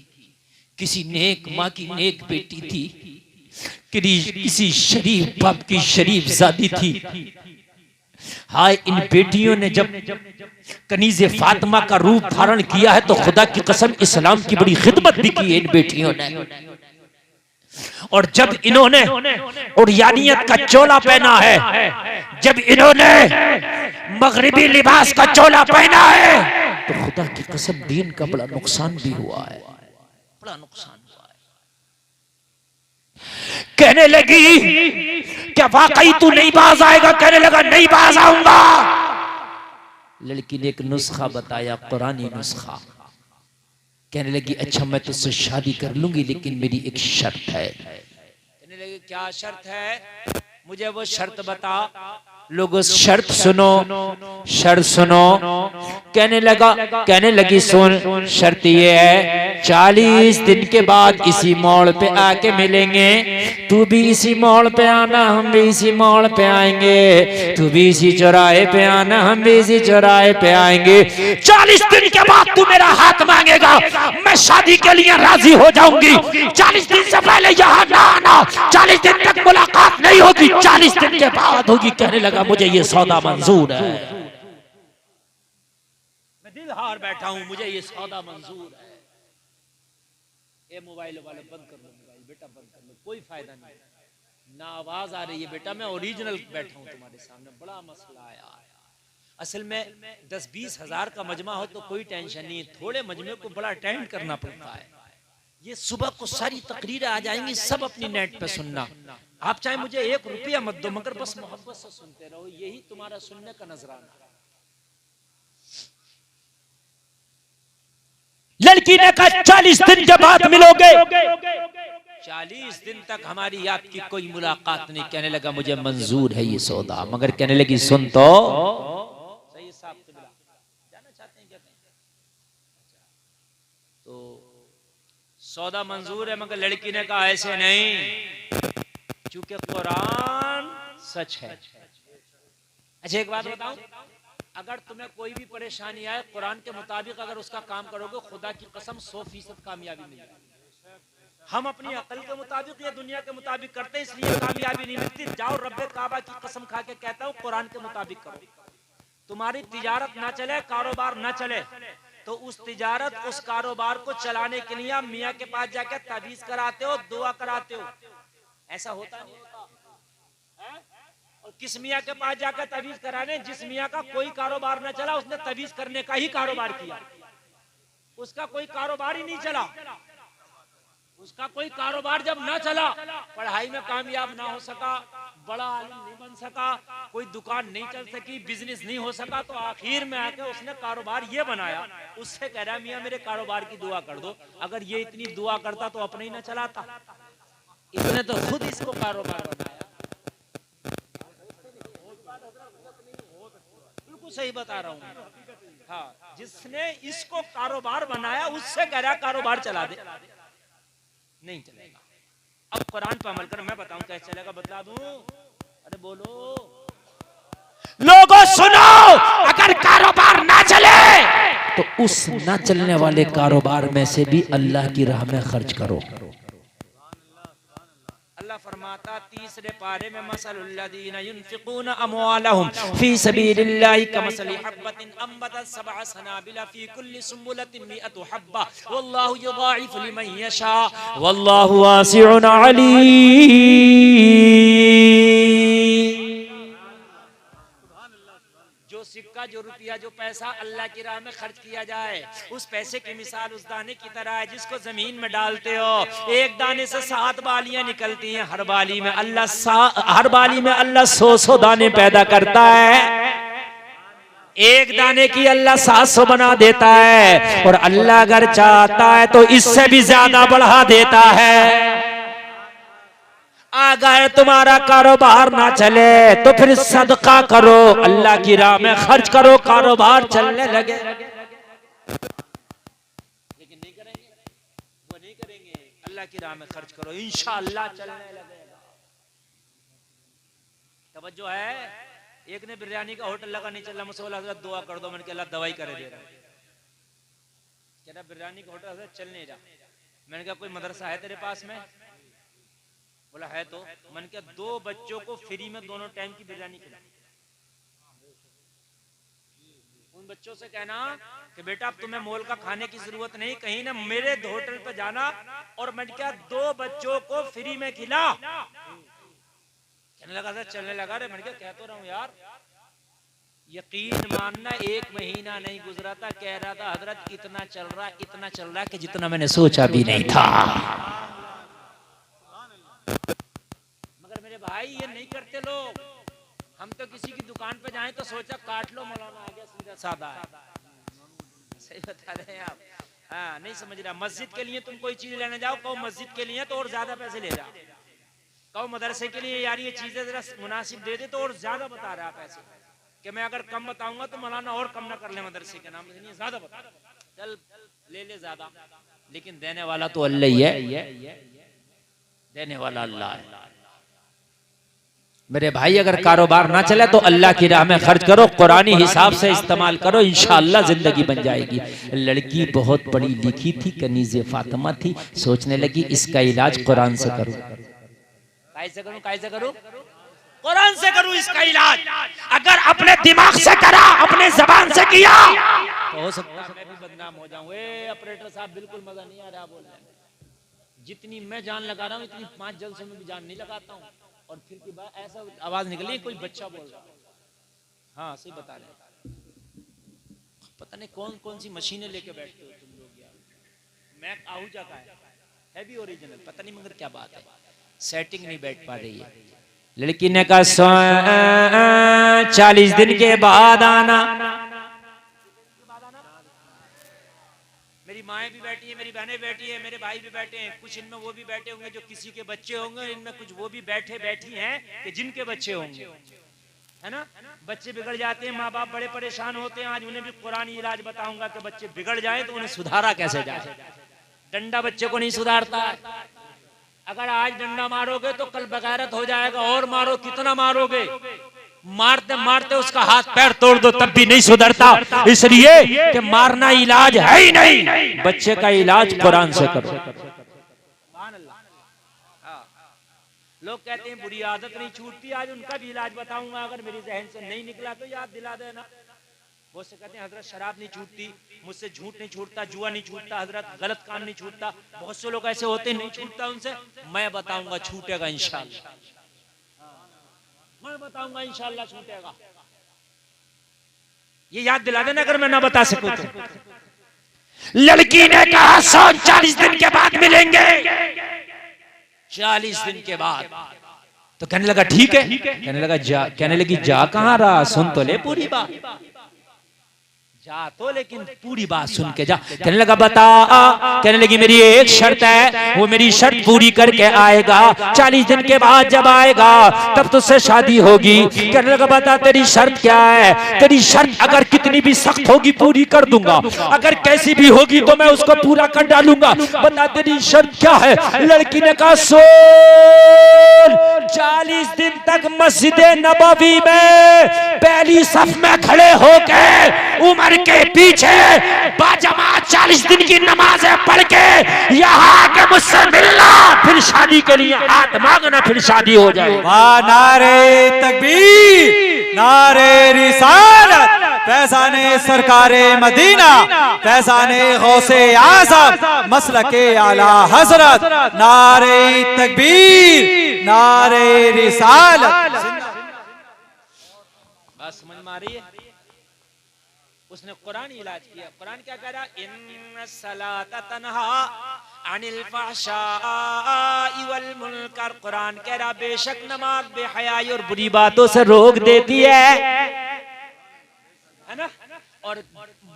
किसी नेक माँ की नेक बेटी थी, किसी शरीफ बाप की शरीफ जादी थी। हाय, इन बेटियों ने जब कनीज़े फातिमा का रूप धारण किया है तो खुदा की कसम इस्लाम की बड़ी खिदमत भी की है इन बेटियों ने। और जब इन्होंने उर्यानियत का चोला पहना है, जब इन्होंने मगरिबी लिबास का चोला पहना है, तो खुदा की कसम दीन का बड़ा नुकसान भी हुआ है, बड़ा नुकसान हुआ है। कहने लगी क्या वाकई तू नहीं बाज आएगा? कहने लगा नहीं बाज आऊंगा। लड़की ने एक नुस्खा बताया, कुरानी नुस्खा। कहने लगी अच्छा मैं तुझसे शादी कर लूंगी लेकिन मेरी एक शर्त है। कहने लगी क्या शर्त है? मुझे वो शर्त बता। लोगों शर्त सुनो, शर्त सुनो। कहने लगी सुन, शर्त ये है 40 दिन के बाद इसी मोड़ पे आके मिलेंगे। तू भी इसी मोड़ पे आना, हम भी इसी मोड़ पे आएंगे। तू भी इसी चौराहे पे आना, हम भी इसी चौराहे पे आएंगे। 40 दिन के बाद तू मेरा हाथ मांगेगा, मैं शादी के लिए राजी हो जाऊंगी। 40 दिन से पहले यहाँ ना आना, 40 दिन तक मुलाकात नहीं होगी, 40 दिन के बाद होगी। कहने लगा मुझे ये सौदा मंजूर है। मैं दिल हार बैठा हूं, मुझे ये सौदा मंजूर है। ये मोबाइल वाले बंद कर लो, मोबाइल बेटा बंद कर लो, कोई फायदा नहीं। ना आवाज आ रही है बेटा, मैं ओरिजिनल बैठा हूं तुम्हारे सामने। बड़ा मसला आया। असल में 10-20 हजार का मजमा हो तो कोई टेंशन नहीं है, थोड़े मजमे को बड़ा अटेंड करना पड़ता है। ये सुबह को सारी तकरीरें आ जाएंगी, सब अपनी नेट पे सुनना। आप चाहे मुझे 1 रुपया मत दो, मगर बस मोहब्बत से सुनते रहो, यही तुम्हारा सुनने का नजराना। लड़की ने कहा 40 दिन के बाद मिलोगे। 40 दिन तक हमारी आपकी कोई मुलाकात नहीं। कहने लगा मुझे मंजूर है ये सौदा, मगर कहने लगी सुन तो सही साहब से मिला जाना चाहते हैं क्या? तो सौदा मंजूर है, मगर लड़की ने कहा ऐसे नहीं, क्योंकि कुरान सच है। अच्छा एक बात बताऊं, अगर तुम्हें कोई भी परेशानी आए, कुरान के मुताबिक अगर उसका काम करोगे, खुदा की कसम 100% कामयाबी मिलेगी। हम अपनी अकल के मुताबिक या दुनिया के मुताबिक करते हैं, इसलिए कामयाबी नहीं मिलती। जाओ रब्बे काबा की कसम खा के कहता हूँ, कुरान के मुताबिक करो। तुम्हारी तिजारत ना चले, कारोबार ना चले, तो उस तिजारत, उस कारोबार को चलाने के लिए आप मियाँ के पास जाकर ताबीज कराते हो, दुआ कराते हो। ऐसा होता नहीं है? और किस मियाँ के पास जाकर तवीज कराने? जिस मियाँ का कोई कारोबार न चला, उसने तवीज करने का ही कारोबार किया। उसका कोई कारोबार ही नहीं चला। उसका कोई कारोबार जब ना चला, पढ़ाई में कामयाब ना हो सका, बड़ा आलिम नहीं बन सका, कोई दुकान नहीं चल सकी, बिजनेस नहीं हो सका, तो आखिर में आके उसने कारोबार ये बनाया। उससे कह रहा मियाँ मेरे कारोबार की दुआ कर दो। अगर ये इतनी दुआ करता तो अपने ही ना चलाता। इसने तो खुद इसको कारोबार बनाया। बिल्कुल सही बता रहा हूँ। हाँ, जिसने इसको कारोबार बनाया, उससे कह रहा कारोबार चला दे, नहीं चलेगा। अब कुरान पर अमल कर, मैं बताऊं कैसे चलेगा, बता दूं? अरे बोलो लोगों सुनो, अगर कारोबार ना चले तो उस ना चलने वाले कारोबार में से भी अल्लाह की राह में खर्च करो। अल्लाह फरमाता 3रे पारे में, मसलुल्लज़ीना युनफ़िक़ूना अमवालहुम फ़ी सबीलिल्लाहि कमसली हब्बतिन अंबतत सबअ सनाबिला फ़ी कुल्ली सुंबुलतिन मिअतु हब्बा वल्लाहु युज़ाइफ़ु लिमन यशा वल्लाहु वासिउन अलीम। जो सिक्का, जो रुपया, जो पैसा अल्लाह की राह में खर्च किया जाए, उस पैसे की मिसाल उस दाने की तरह है जिसको जमीन में डालते हो। एक दाने से 7 बालियां निकलती हैं। हर बाली में अल्लाह 100 दाने पैदा करता है। एक दाने की अल्लाह 700 बना देता है, और अल्लाह अगर चाहता है तो इससे भी ज्यादा बढ़ा देता है। अगर तुम्हारा कारोबार ना चले तो फिर सदका करो, अल्लाह की राह में खर्च करो, कारोबार चलने लगे। लेकिन नहीं करेंगे, वो नहीं करेंगे। अल्लाह की राह में खर्च करो, इंशाअल्लाह चलने लगेगा। तवज्जो है? एक ने बिरयानी का होटल लगा, नहीं चल रहा, मुझसे बोला हज़रत दुआ कर दो। मैंने कहा अल्लाह दवाई करे दे रहा है। कह रहा बिरयानी का होटल हज़रत चल नहीं रहा। मैंने कहा कोई मदरसा है तेरे पास में? बोला है। तो मैंने कहा 2 बच्चों को फ्री में दोनों टाइम की बिरयानी खिला। उन बच्चों से कहना कि बेटा अब तुम्हें मोल का खाने की जरूरत नहीं, कहीं ना मेरे होटल पे जाना, और मैंने कहा 2 बच्चों को फ्री में खिला। कहने लगा था चलने लगा। रे मैंने कह तो रहा हूँ यार, यकीन मानना 1 महीना नहीं गुजरा था, कह रहा था हजरत इतना चल रहा है कि जितना मैंने सोचा भी नहीं था। भाई ये नहीं करते लोग। हम तो किसी की दुकान पे जाएं तो सोचा काट लो, मौलाना आ गया, सीधा सादा है। सही बता रहे हैं आप। हाँ, नहीं समझ रहा। मस्जिद के लिए तुम कोई चीज लेने जाओ, कहो मस्जिद के लिए तो और ज्यादा पैसे ले जाओ। कहो मदरसे के लिए यार ये चीजें जरा मुनासिब दे दे तो और ज्यादा बता रहा है पैसे, कि मैं अगर कम बताऊंगा तो मौलाना और कम ना कर ले मदरसे के नाम, लेकिन ये ज्यादा बता, चल ले ले ज्यादा। लेकिन देने वाला तो अल्लाह ही है, देने वाला अल्लाह है। मेरे भाई अगर कारोबार ना चले तो अल्लाह की राह में खर्च करो, कुरानी हिसाब से इस्तेमाल करो, इंशाअल्लाह जिंदगी बन जाएगी। लड़की बहुत पढ़ी लिखी थी, कनीज़े फातिमा थी, सोचने लगी इसका इलाज कुरान से करूं। कैसे करूं? कैसे करूं? कुरान से करूं इसका इलाज। अगर अपने दिमाग से करा, अपने जबान से किया तो हो सकता है मैं भी बदनाम हो जाऊं। ए ऑपरेटर साहब बिल्कुल मजा नहीं आ रहा बोल रहे। जितनी मैं जान लगा रहा हूं इतनी 5 जलसों में भी जान नहीं लगाता हूं। और फिर की बात ऐसा आवाज निकली कोई बच्चा बोल रहा। हाँ सही बता रहे। पता नहीं कौन कौन सी मशीनें लेके बैठते हो तुम लोग यार। मैक आहूजा का है भी ओरिजिनल, पता नहीं मगर क्या बात है, सेटिंग नहीं बैठ पा रही है। लड़की ने कहा 40 दिन के बाद आना। मेरी माएँ भी बैठी है, मेरी बहनें बैठी है, मेरे भाई भी बैठे हैं, कुछ इनमें वो भी बैठे होंगे जो किसी के बच्चे होंगे, इनमें कुछ वो भी बैठी हैं कि जिनके बच्चे होंगे, है ना। बच्चे बिगड़ जाते हैं, माँ बाप बड़े परेशान होते हैं। आज उन्हें भी कुरानी इलाज बताऊंगा कि बच्चे बिगड़ जाए तो उन्हें सुधारा कैसे जाए। डंडा बच्चे को नहीं सुधारता। अगर आज डंडा मारोगे तो कल बगैरत हो जाएगा, और मारो कितना मारोगे, मारते मारते उसका हाथ पैर तोड़ दो तब भी नहीं सुधरता। इसलिए कि मारना इलाज है ही नहीं, बच्चे का इलाज कुरान से करो। लोग कहते हैं बुरी आदत नहीं छूटती, आज उनका भी इलाज बताऊंगा। अगर मेरी जहन से नहीं निकला तो याद दिला देना। वो से कहते हैं हजरत शराब नहीं छूटती, मुझसे झूठ नहीं छूटता, जुआ नहीं छूटता, हजरत गलत काम नहीं छूटता। बहुत से लोग ऐसे होते नहीं छूटता उनसे। मैं बताऊंगा छूटेगा इंशाअल्लाह, मैं बताऊंगा इंशाअल्लाह छूटेगा। ये याद दिला देना अगर मैं ना बता सकूं तो। लड़की ने कहा 140 दिन के बाद मिलेंगे। 40 दिन के बाद तो कहने लगा ठीक है। कहने लगी जा कहां रहा, सुन तो ले पूरी बात। जा तो लेकिन पूरी बात सुन के जा। कहने लगा बता। कहने लगी मेरी एक शर्त है, वो मेरी शर्त पूरी करके आएगा। 40 दिन के बाद जब आएगा तब तुझसे शादी होगी। कहने लगा बता तेरी शर्त क्या है। तेरी शर्त अगर कितनी भी सख्त होगी पूरी कर दूंगा, अगर कैसी भी होगी तो मैं उसको पूरा कर डालूंगा। बता तेरी शर्त क्या है। लड़की ने कहा 40 दिन तक मस्जिद नबवी में पहली सफ में खड़े होकर उमर के पीछे बाजमात 40 दिन की नमाजें पढ़ के यहाँ के मुझसे मिलना, फिर शादी के लिए हाथ मांगना, फिर शादी हो जाए। नारे तकबीर, नारे रिसालत, फैज़ाने सरकारे मदीना, फैज़ाने गौसे आज़म, मसलके आला हजरत। नारे तकबीर, नारे रिसालत। बात समझ में आ रही है। उसने कुरान इलाज किया। कुरान क्या कह रहा, इन्न सलात तन्हा अनिल फहशाई वल मुनकर। कुरान कह रहा बेशक नमाज बेहयाई और बुरी बातों से रोक देती है ना। और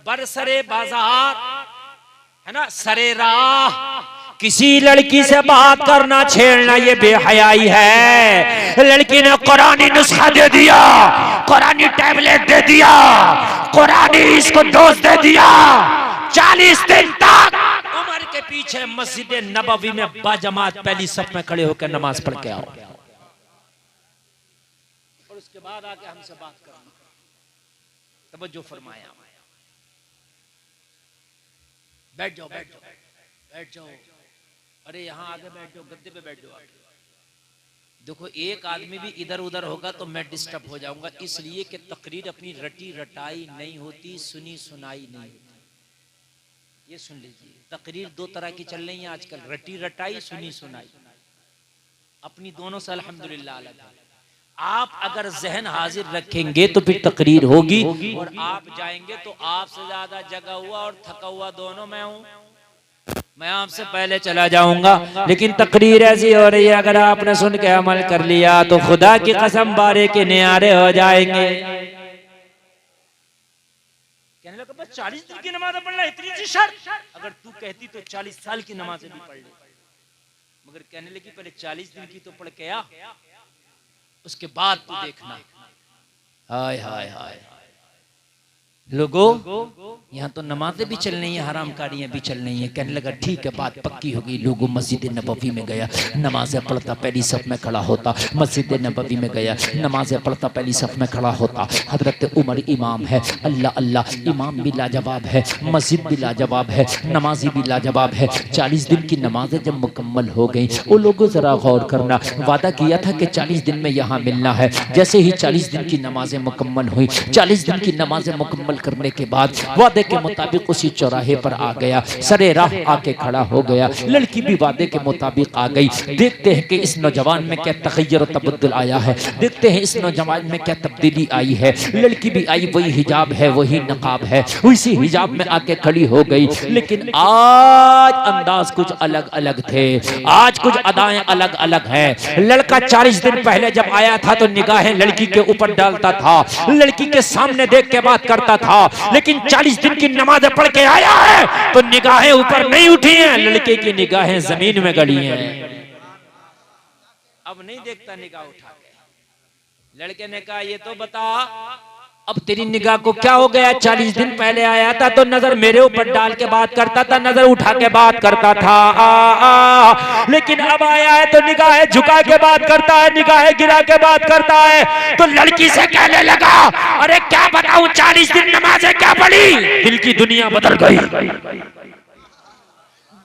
बरसरे बाजार, है ना, सरे राह किसी लड़की से बात करना, छेड़ना, ये बेहयाई है। लड़की ने कुरानी नुस्खा दे दिया, कुरानी टैबलेट दे दिया, कुरानी इसको डोज दे दिया। 40 दिन तक उमर के पीछे मस्जिद नबवी में बाजमात पहली सफ में खड़े होकर नमाज पढ़ के आओ, और उसके बाद आके हमसे बात करना। तवज्जो फरमाया। बैठ जाओ, बैठ जाओ, बैठ जाओ। अरे यहाँ आगे बैठ जाओ, गद्दे पे बैठ जाओ। देखो एक आदमी भी इधर उधर होगा तो मैं डिस्टर्ब हो जाऊंगा, इसलिए कि तकरीर अपनी रटी रटाई नहीं होती, सुनी सुनाई नहीं होती। ये सुन लीजिए, तकरीर 2 तरह की चल रही है आजकल, रटी रटाई, सुनी सुनाई। अपनी दोनों से अल्हम्दुलिल्लाह अलग है। आप अगर जहन हाजिर रखेंगे तो फिर तकरीर होगी, और आप जाएंगे तो आपसे ज्यादा जगा हुआ और थका हुआ दोनों मैं हूं। मैं आपसे पहले चला जाऊंगा, लेकिन तकरीर ऐसी हो रही है, अगर आपने सुन के अमल कर लिया तो खुदा की कसम बारे के नियारे हो जाएंगे। कहने लगा बस 40 दिन की नमाज पढ़ना इतनी सी शर्त, अगर तू कहती तो 40 साल की नमाज भी पढ़ ले। मगर कहने लगी पहले 40 दिन की तो पढ़ के आ, उसके बाद तू देखना। हाय हाय हाय लोगों, यहाँ तो नमाजें भी चल रही हैं, हरामकारियां भी चल रही हैं। कहने लगा ठीक है, बात पक्की हो गई। लोगों मस्जिद नबवी में गया, नमाजें पढ़ता पहली सफ में खड़ा होता। मस्जिद नबवी में गया, नमाजें पढ़ता पहली सफ में खड़ा होता। हजरत उमर इमाम है, अल्लाह अल्लाह, इमाम भी लाजवाब है, मस्जिद भी लाजवाब है, नमाजी भी लाजवाब है। 40 दिन की नमाजें जब मुकम्मल हो गई, वो लोगों जरा गौर करना, वादा किया था कि 40 दिन में यहाँ मिलना है। जैसे ही 40 दिन की नमाजें मुकम्मल हुई, 40 दिन की नमाजें मुकम्मल करने के बाद वादे के मुताबिक उसी चौराहे पर आ गया, सरे राह आके खड़ा हो गया। लड़की भी वादे के मुताबिक आ गई। देखते हैं कि इस नौजवान में क्या तगय्युर और तबद्दुल आया है, देखते हैं इस नौजवान में क्या तब्दीली आई है। लड़की भी आई, वही हिजाब है, वही नकाब है, उसी हिजाब में आके खड़ी हो गई। लेकिन आज अंदाज कुछ अलग अलग थे, आज कुछ अदाएं अलग अलग हैं। लड़का 40 दिन पहले जब आया था तो निगाहें लड़की के ऊपर डालता था, लड़की के सामने देख के बात करता था। लेकिन 40 दिन की नमाज पढ़ के आया है तो निगाहें ऊपर नहीं उठी हैं, लड़के की निगाहें जमीन में गड़ी हैं। अब नहीं देखता निगाह उठा के। लड़के ने कहा ये तो बता, अब तेरी निगाह को क्या हो गया? 40 दिन पहले आया था तो नजर मेरे ऊपर डाल के बात करता था, नजर उठा के बात करता था। लेकिन अब आया है तो निगाहें झुका के बात करता है, निगाहें गिरा के बात करता है। तो लड़की से कहने लगा अरे क्या बताऊं, 40 दिन नमाजें क्या पढ़ी, दिल की दुनिया बदल गई,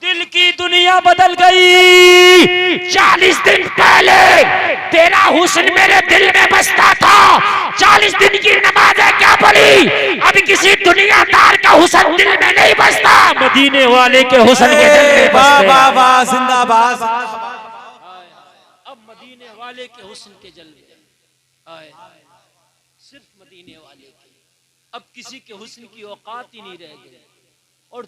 दिल की दुनिया बदल गई। 40 दिन पहले तेरा हुस्न मेरे दिल में बसता था, 40 दिन की नमाज़ें क्या पढ़ी, अब किसी दुनियादार का हुस्न दिल में नहीं बसता, मदीने वाले के हुस्न के दिल में बसते। वाह वाह जिंदाबाद। अब मदीने वाले के हुस्न के जलवे, सिर्फ मदीने वाले के, अब किसी के हुस्न की औकात ही नहीं रह गई। और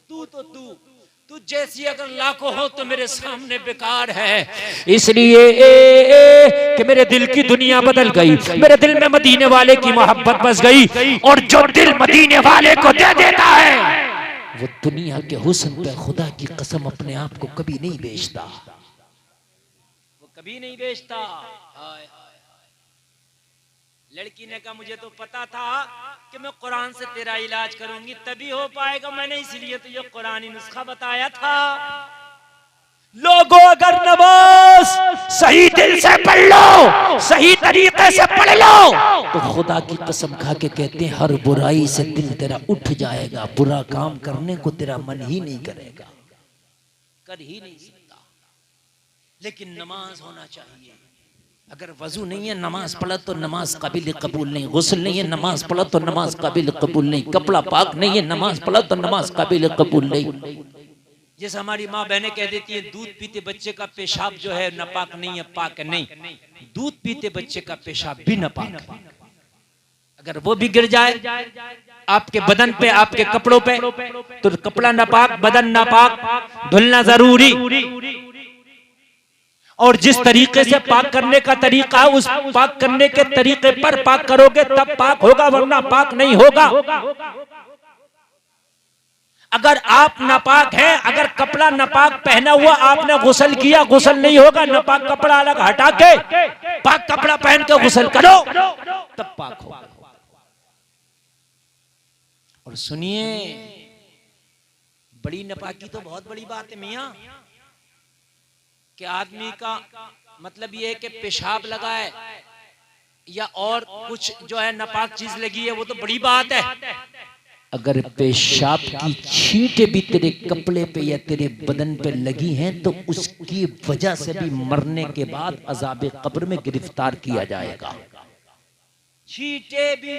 तू जैसी अगर लाखों हो तो मेरे सामने बेकार है, इसलिए कि मेरे दिल की दुनिया बदल गई, मेरे दिल में मदीने वाले की मोहब्बत बस गई। और जो दिल मदीने वाले को दे देता है वो दुनिया के हुस्न पे खुदा की कसम अपने आप को कभी नहीं बेचता, वो कभी नहीं बेचता। लड़की ने कहा मुझे तो पता था कि मैं कुरान से तेरा इलाज करूंगी तभी हो पाएगा, मैंने इसलिए तुझे कुरानी नुस्खा बताया था। लोगों अगर नमाज सही दिल से पढ़ लो, सही तरीके से पढ़ लो तो खुदा की कसम खा के कहते हैं हर बुराई से दिल तेरा उठ जाएगा, बुरा काम करने को तेरा मन ही नहीं करेगा, कर ही नहीं सकता। लेकिन नमाज होना चाहिए। अगर वजू नहीं है नमाज पढ़ा तो नमाज काबिल कबूल नहीं, गुस्ल नहीं है नमाज पढ़ा तो नमाज काबिल कबूल नहीं, कपड़ा पाक नहीं है नमाज पढ़ा तो नमाज काबिल कबूल नहीं। जैसे हमारी माँ बहनें कह देती है दूध पीते बच्चे का पेशाब जो है नापाक नहीं है, पाक नहीं, दूध पीते बच्चे का पेशाब भी नापाक है। अगर वो भी गिर जाए आपके बदन पे, आपके कपड़ों पे, तो कपड़ा नापाक, बदन नापाक, धुलना जरूरी। और जिस तरीके से पाक करने का तरीका है उस पाक करने के तरीके पर पाक करोगे तब पाक होगा, वरना पाक नहीं होगा। अगर आप नापाक हैं, अगर कपड़ा नापाक पहना हुआ आपने गुस्ल किया, गुस्ल नहीं होगा। नापाक कपड़ा अलग हटा के पाक कपड़ा पहन के गुस्ल करो तब पाक होगा। और सुनिए, बड़ी नापाकी तो बहुत बड़ी बात है मियां, कि आदमी का मतलब ये है कि पेशाब लगा है या और कुछ जो है नापाक चीज लगी है, वो तो बड़ी बात है। अगर पेशाब की छींटे भी तेरे कपड़े पे या तेरे बदन पे लगी हैं तो उसकी वजह से भी मरने के बाद अज़ाब कब्र में गिरफ्तार किया जाएगा। छींटे भी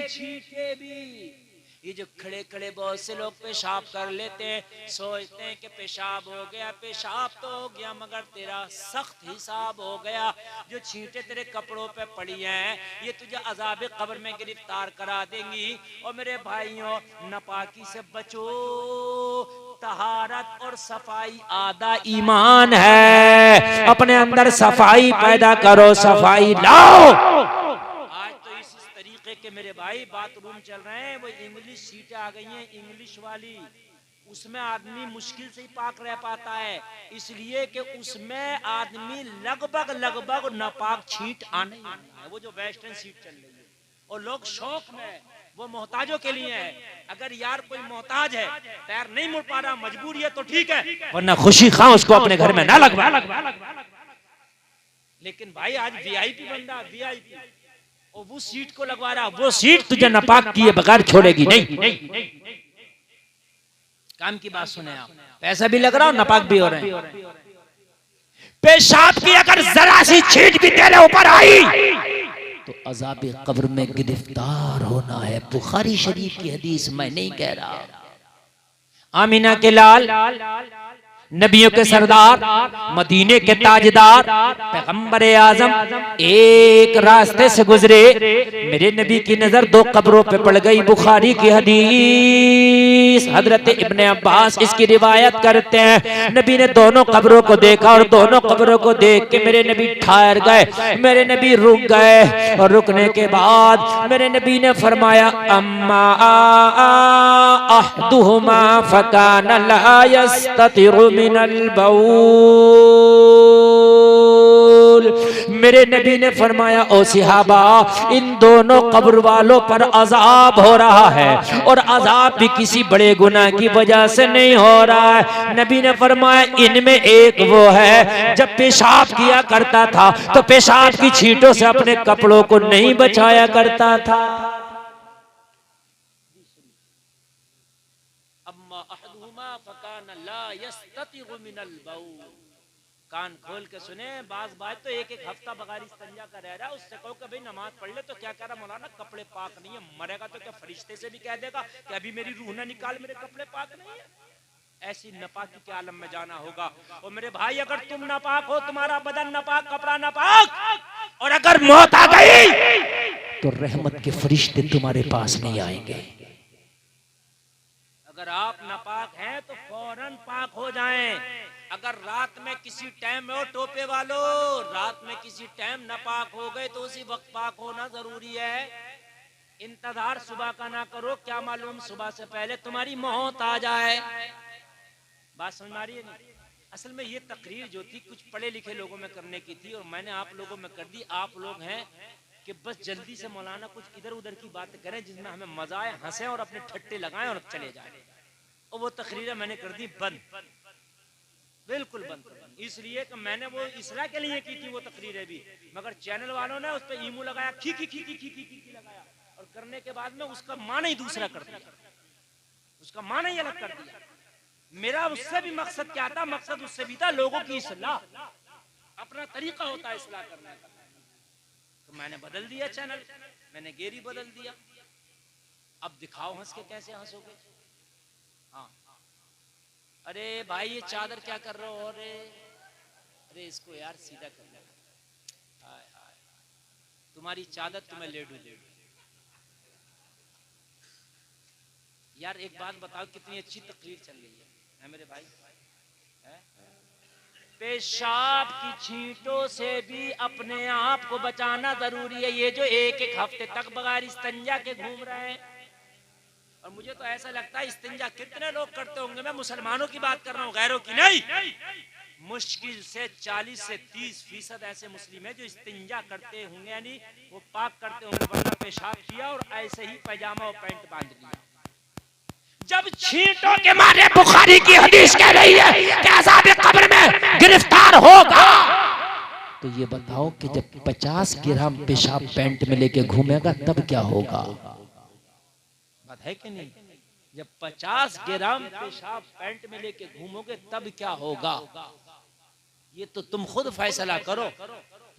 ये जो खड़े खड़े बहुत से लोग पेशाब कर लेते हैं, सोचते हैं कि पेशाब हो गया, पेशाब तो हो गया मगर तेरा सख्त हिसाब हो गया। जो छींटे तेरे कपड़ों पे पड़ी हैं ये तुझे अज़ाब कब्र में गिरफ्तार करा देंगी। और मेरे भाइयों, नापाकी से बचो तहारत और सफाई आधा ईमान है। अपने अंदर सफाई पैदा करो, सफाई लाओ। आज तो इस तरीके के मेरे भाई बाथरूम चल रहे हैं, वो इंग्लिश सीटें आ गई हैं, इंग्लिश वाली, उसमें आदमी मुश्किल से ही पाक रह पाता है, इसलिए कि उसमें आदमी लगभग नापाक छींट आने है। वो जो वेस्टर्न सीट चल रही है, और लोग शौक में, वो मोहताजों के लिए है। अगर यार कोई मोहताज है, पैर नहीं मुड़ पा रहा, मजबूरी है, तो ठीक है, वरना खुशी खां उसको अपने घर में ना लगवा। लेकिन भाई आज वीआईपी बंदा, वीआईपी, और वो सीट को लगवा रहा, वो सीट तुझे नापाक किए बगैर छोड़ेगी नहीं। काम की बात सुने आप, पैसा भी लग रहा और नापाक भी हो रहे हैं। पेशाब की अगर जरा सी छींट भी तेरे ऊपर आई तो अज़ाब कब्र में गिरफ्तार होना है। बुखारी शरीफ की हदीस, मैं नहीं कह रहा। आमीना के लाल, नबियों के सरदार, मदीने के ताजदार, पैगंबर आजम एक रास्ते से गुजरे, मेरे नबी की नजर दो कब्रों पे पड़ गई। बुखारी की हदीस, हजरत इब्ने अब्बास इसकी रिवायत करते हैं, नबी ने दोनों कब्रों को देखा और दोनों कब्रों को देख के मेरे नबी ठहर गए, मेरे नबी रुक गए, और रुकने के बाद मेरे नबी ने फरमाया, अम्मा अहदुहुमा फकान ला यस्ततिरु मिनल बऊल। मेरे नबी ने फरमाया, ओ सिहाबा, इन दोनों कब्र वालों पर अजाब हो रहा है, और अजाब भी किसी बड़े गुनाह की वजह से नहीं हो रहा है। नबी ने फरमाया, इनमें एक वो है जब पेशाब किया करता था तो पेशाब की छींटों से अपने कपड़ों को नहीं बचाया करता था। कान खोल के सुने, बाज बात तो एक हफ्ता बगैर इस्तिंजा का रह रहा है, उससे कहो कि भाई नमाज पढ़ ले, तो क्या कह रहा मौलाना, कपड़े पाक नहीं है, मरेगा तो क्या फरिश्ते से भी कह देगा कि अभी मेरी रूह ना निकाल, मेरे कपड़े पाक नहीं है। ऐसी नापाकी के आलम में जाना होगा। और मेरे भाई, अगर तुम नापाक हो, तुम्हारा बदन नापाक, कपड़ा नापाक, और अगर मौत आ गई तो रहमत के फरिश्ते तुम्हारे पास नहीं आएंगे। अगर आप नापाक हैं तो फौरन पाक हो जाएं। अगर रात में किसी टाइम में, टोपे वालों, रात में किसी टाइम नापाक हो गए तो उसी वक्त पाक होना जरूरी है। इंतजार सुबह का ना करो, क्या मालूम सुबह से पहले तुम्हारी मौत आ जाए। बात समझ में आ रही है नहीं? असल में ये तकरीर जो थी कुछ पढ़े लिखे लोगों में करने की थी, और मैंने आप लोगों में कर दी। आप लोग हैं कि बस जल्दी से मौलाना कुछ इधर उधर की बात करें जिसमें हमें मजा आए, हंसें और अपने ठट्टे लगाएं और चले जाएं। और वो तकरीरें मैंने कर दी बंद, बिल्कुल बंद, इसलिए कि मैंने वो इसलाह के लिए की थी वो तकरीरें भी, मगर चैनल वालों ने उस पर ईमू लगाया, खी लगाया, और करने के बाद में उसका माना ही दूसरा कर दिया, उसका माना ही अलग कर दिया। मेरा उससे भी मकसद क्या था? मकसद उससे भी था लोगों की इस्लाह, अपना तरीका होता है इस्लाह करने का। तो मैंने बदल दिया चैनल, मैंने गेरी बदल दिया। अब दिखाओ हंस के कैसे हंसोगे। हाँ, अरे भाई ये चादर क्या कर रहे हो? अरे इसको यार सीधा कर लो। तुम्हारी चादर तुम्हें लेडू यार। एक बात बताओ, कितनी अच्छी तकरीर चल रही है मेरे भाई। पेशाब की छींटों से भी अपने आप को बचाना जरूरी है। ये जो एक हफ्ते तक बगैर इस्तिंजा के घूम रहे हैं, और मुझे तो ऐसा लगता है इस्तिंजा कितने लोग करते होंगे, मैं मुसलमानों की बात कर रहा हूँ, गैरों की नहीं। मुश्किल से 40 से 30% ऐसे मुस्लिम है जो इस्तिंजा करते होंगे, यानी वो पाक करते होंगे, वरना पेशाब किया और ऐसे ही पैजामा और पैंट बांध लिया। जब छींटों के मारे बुखारी की हदीस कह रही है कि अज़ाब कब्र में गिरफ्तार होगा, तो ये बताओ कि जब 50 ग्राम पेशाब पैंट में लेके घूमेगा तब क्या होगा? बात है कि नहीं? जब 50 ग्राम पेशाब पैंट में लेके घूमोगे तब क्या होगा? ये तो तुम खुद फैसला करो।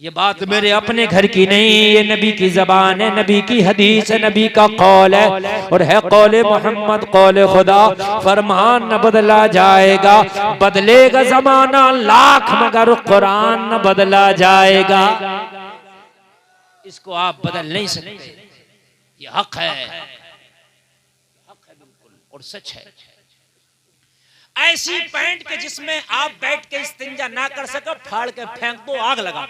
ये बात मेरे अपने घर की नहीं, ये नबी की जबान है, नबी की हदीस है, नबी का कौल है, और है कौले मोहम्मद, कौले खुदा। फरमान न बदला जाएगा, बदलेगा जमाना लाख, मगर कुरान न बदला जाएगा। इसको आप बदल नहीं सकते, ये हक है, हक है बिल्कुल, और सच है। ऐसी पैंट के जिसमें आप बैठ के इस्तिंजा ना कर सको, फाड़ के फेंक दो, आग लगा।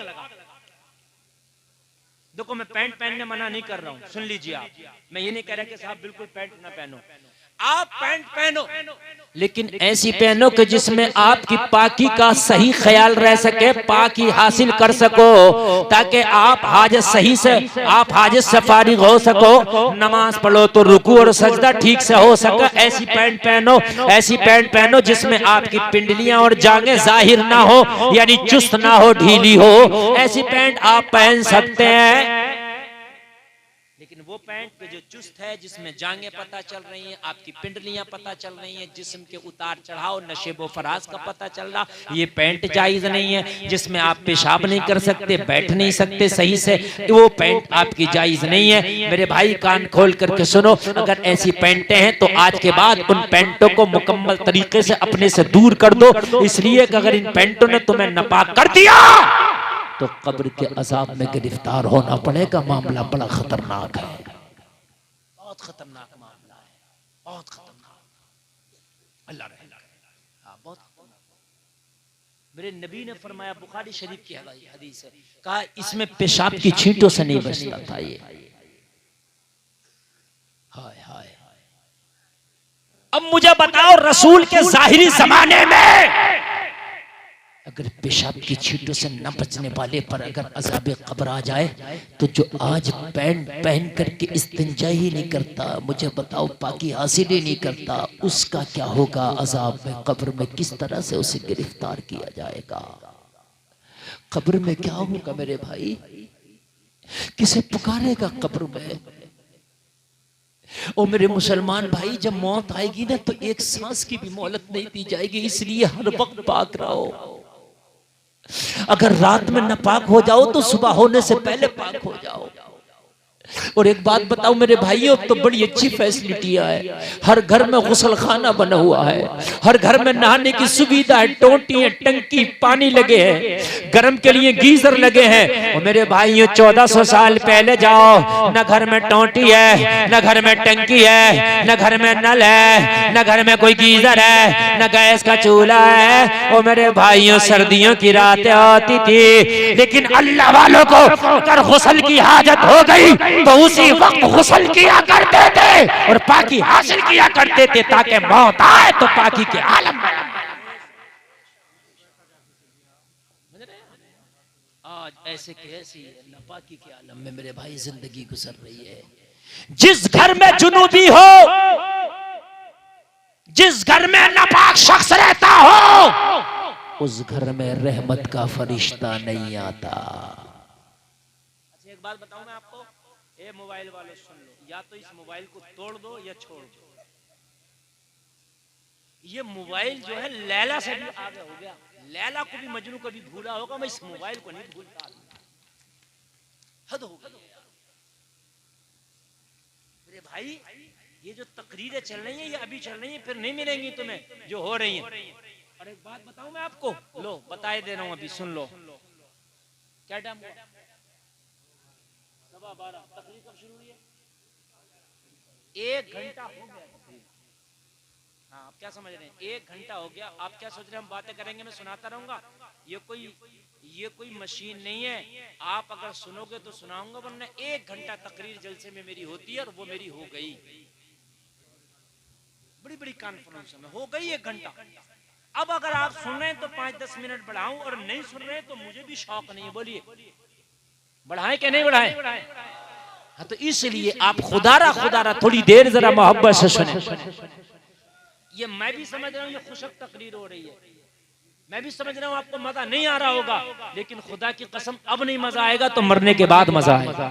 देखो मैं पैंट पहनने मना नहीं कर रहा हूं, सुन लीजिए आप, मैं ये नहीं कह रहा कि साहब बिल्कुल पैंट ना पहनो, आप पैंट पहनो, लेकिन ऐसी पहनो कि जिसमें आपकी पाकी का सही ख्याल रह सके, पाकी हासिल कर सको, ताकि आप हाजत सही से, आप हाजत से फारिग हो सको, नमाज पढ़ो तो रुकू और सजदा ठीक से हो सके। ऐसी पैंट पहनो, ऐसी पैंट पहनो जिसमें आपकी पिंडलियां और जांघें जाहिर ना हो, यानी चुस्त ना हो, ढीली हो। ऐसी पैंट आप पहन सकते हैं, लेकिन वो पैंट पे जो चुस्त है, जिसमें जांघें पता चल रही हैं, आपकी पिंडलियां पता चल रही हैं, जिस्म के उतार चढ़ाव, नशेबो फराज का पता चल रहा, ये पैंट जायज नहीं है। जिसमें आप पेशाब नहीं कर सकते, बैठ नहीं सकते सही से, वो पैंट आपकी जायज नहीं है। मेरे भाई कान खोल करके सुनो, अगर ऐसी पैंटें हैं तो आज के बाद उन पैंटों को मुकम्मल तरीके से अपने से दूर कर दो, इसलिए कि अगर इन पैंटों ने तुम्हें नापाक कर दिया तो कब्र के अजाब में गिरफ्तार होना पड़ेगा। मामला बड़ा खतरनाक है, बहुत खतरनाक मामला है, बहुत खतरनाक। अल्लाह रहेगा, बहुत खतरनाक। मेरे नबी ने फरमाया, बुखारी शरीफ की हदीस है, कहा इसमें पेशाब की छींटों से नहीं बचता था ये। हाय हाय। अब मुझे बताओ, रसूल के जाहिरी जमाने में अगर पेशाब की छींटों से न बचने वाले पर अगर अज़ाब कब्र आ जाए, तो जो आज पैंट पहन करके इस्तिंजा ही नहीं करता, मुझे बताओ पाकी हासिल ही नहीं करता, उसका क्या होगा अज़ाब में कब्र में? किस तरह से उसे गिरफ्तार किया जाएगा? कब्र में क्या होगा मेरे भाई? किसे पुकारेगा कब्र में? और मेरे मुसलमान भाई, जब मौत आएगी ना तो एक सांस की भी मोहलत नहीं दी जाएगी, इसलिए हर वक्त पाक रहो। अगर रात में नापाक हो जाओ तो सुबह होने से पहले पाक हो जाओ। और एक बात बताओ मेरे भाइयों, तो बड़ी अच्छी फैसिलिटियां है, हर घर में गुसल खाना बना हुआ है, हर घर में नहाने की सुविधा है, टोटी है, टंकी, पानी लगे हैं, गर्म के लिए गीजर लगे हैं। और मेरे भाइयों 1400 साल पहले जाओ, न घर में टोटी है, न घर में टंकी है, न घर में नल है, न घर में कोई गीजर है, न गैस का चूल्हा है। और मेरे भाइयों सर्दियों की रातें आती थी, लेकिन अल्लाह वालों को अगर गुसल की हाजत हो गई तो उसी वक्त गुस्ल किया करते थे और पाकी हासिल किया करते थे, ताकि मौत आए तो पाकी के आलम में। आज ऐसे के ऐसी नापाकी के आलम में मेरे भाई जिंदगी गुजर रही है। जिस घर में जुनूबी हो, जिस घर में नापाक शख्स रहता हो, उस घर में रहमत का फरिश्ता नहीं आता। अच्छा एक बात बताऊं मैं आपको, ये मोबाइल वाले सुन लो, या तो इस मोबाइल को तोड़ दो या छोड़ दो। ये मोबाइल जो है लैला से भी आगे हो गया, लैला को भी मजनू कभी भूला होगा, मैं इस मोबाइल को नहीं भूलता। हद हो गई मेरे भाई, ये जो तकरीरें चल रही हैं ये अभी चल रही हैं, फिर नहीं मिलेंगी तुम्हें जो हो रही हैं। और एक बात बताऊं मैं आपको, लो बताए दे रहा हूं, अभी सुन लो। क्या टाइम हुआ? 12:15। तकरीर कब शुरू हुई है? 1 घंटा हो गया तकरीर। हाँ, आप क्या समझ रहे हैं? 1 घंटा हो गया। आप क्या सोच रहे हैं हम बातें करेंगे, मैं सुनाता रहूंगा? ये कोई मशीन नहीं है, आप अगर सुनोगे तो सुनाऊंगा, वरना 1 घंटा तकरीर जलसे में मेरी होती है, और वो मेरी हो गई। बड़ी बड़ी कॉन्फ्रेंस में हो गई 1 घंटा। अब अगर आप सुन रहे हैं तो 5-10 मिनट बढ़ाऊं, और नहीं सुन रहे हैं तो मुझे भी शौक नहीं है। बोलिए बढ़ाएं कि नहीं बढ़ाएं? हाँ, तो इसलिए आप खुदारा थोड़ी देर जरा मोहब्बत से सुने। ये मैं भी समझ रहा हूँ ये खुशक तकरीर हो रही है, मैं भी समझ रहा हूँ आपको मजा नहीं आ रहा होगा, लेकिन खुदा की कसम अब नहीं मजा आएगा तो मरने के बाद मजा आएगा।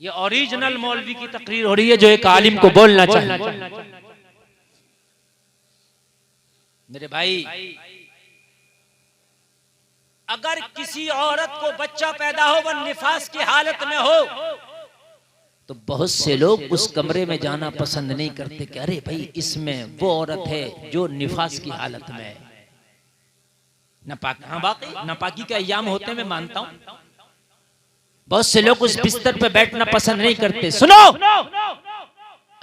ये ओरिजिनल मौलवी की तकरीर हो रही है जो एक आलिम को बोलना चाहिए। मेरे भाई, अगर किसी औरत को बच्चा पैदा हो, वह निफास की हालत में हो, तो बहुत से लोग उस कमरे में जाना पसंद नहीं करते कि अरे भाई इसमें वो औरत है जो निफास की हालत में है। हाँ वाकई नापाकी का अय्याम होते हैं, मैं मानता हूं। बहुत से लोग उस बिस्तर पे बैठना पसंद नहीं करते। सुनो,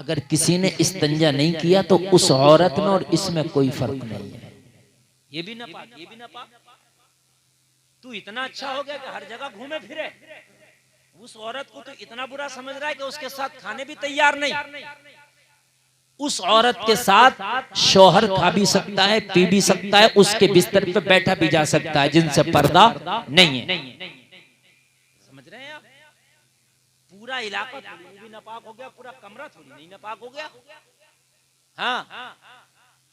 अगर किसी ने इस्तंजा नहीं किया तो उस औरत में और इसमें कोई फर्क नहीं है। ये भी नापाक, ये भी नापाक। तू इतना अच्छा हो गया कि हर जगह घूमे फिरे, उस औरत को तो इतना बुरा समझ रहा है कि उसके साथ खाने भी तैयार नहीं। उस औरत के साथ शौहर खा भी सकता है, पी भी सकता है, उसके बिस्तर पे बैठा भी जा सकता है, जिनसे पर्दा नहीं है। समझ रहे हैं आप? पूरा इलाका थोड़ी भी नापाक हो गया, पूरा कमरा थोड़ी नहीं नापाक हो गया। हाँ,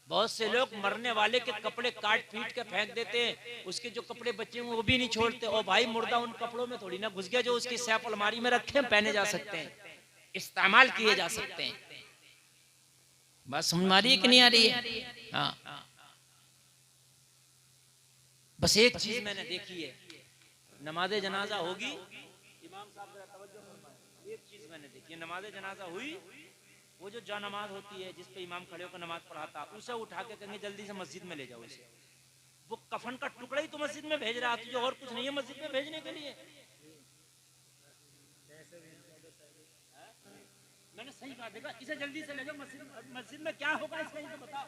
बहुत से लोग मरने वाले के कपड़े काट पीट के फेंक देते हैं, उसके जो कपड़े बचे हुए वो भी नहीं छोड़ते। और भाई मुर्दा उन कपड़ों में थोड़ी ना घुस गया जो उसकी सैफ अलमारी में रखे, पहने जा सकते हैं, इस्तेमाल किए जा सकते हैं। बात समझ आ रही है कि नहीं आ रही है? हाँ, बस एक चीज मैंने देखी है, नमाज़े जनाजा होगी, इमाम साहब जरा तवज्जो फरमाएं। एक चीज मैंने देखी है, नमाज़े जनाजा हुई, वो जो नमाज होती है जिस पे इमाम खड़े होकर नमाज पढ़ाता, उसे उठा के कहेंगे जल्दी से मस्जिद में ले जाओ इसे। वो कफन का टुकड़ा ही तो मस्जिद में भेज रहा, तुझे और कुछ नहीं है मस्जिद में भेजने के लिए। मैंने सही कहा, देखा, इसे जल्दी से ले जाओ मस्जिद में क्या होगा इसका ही तो बताओ।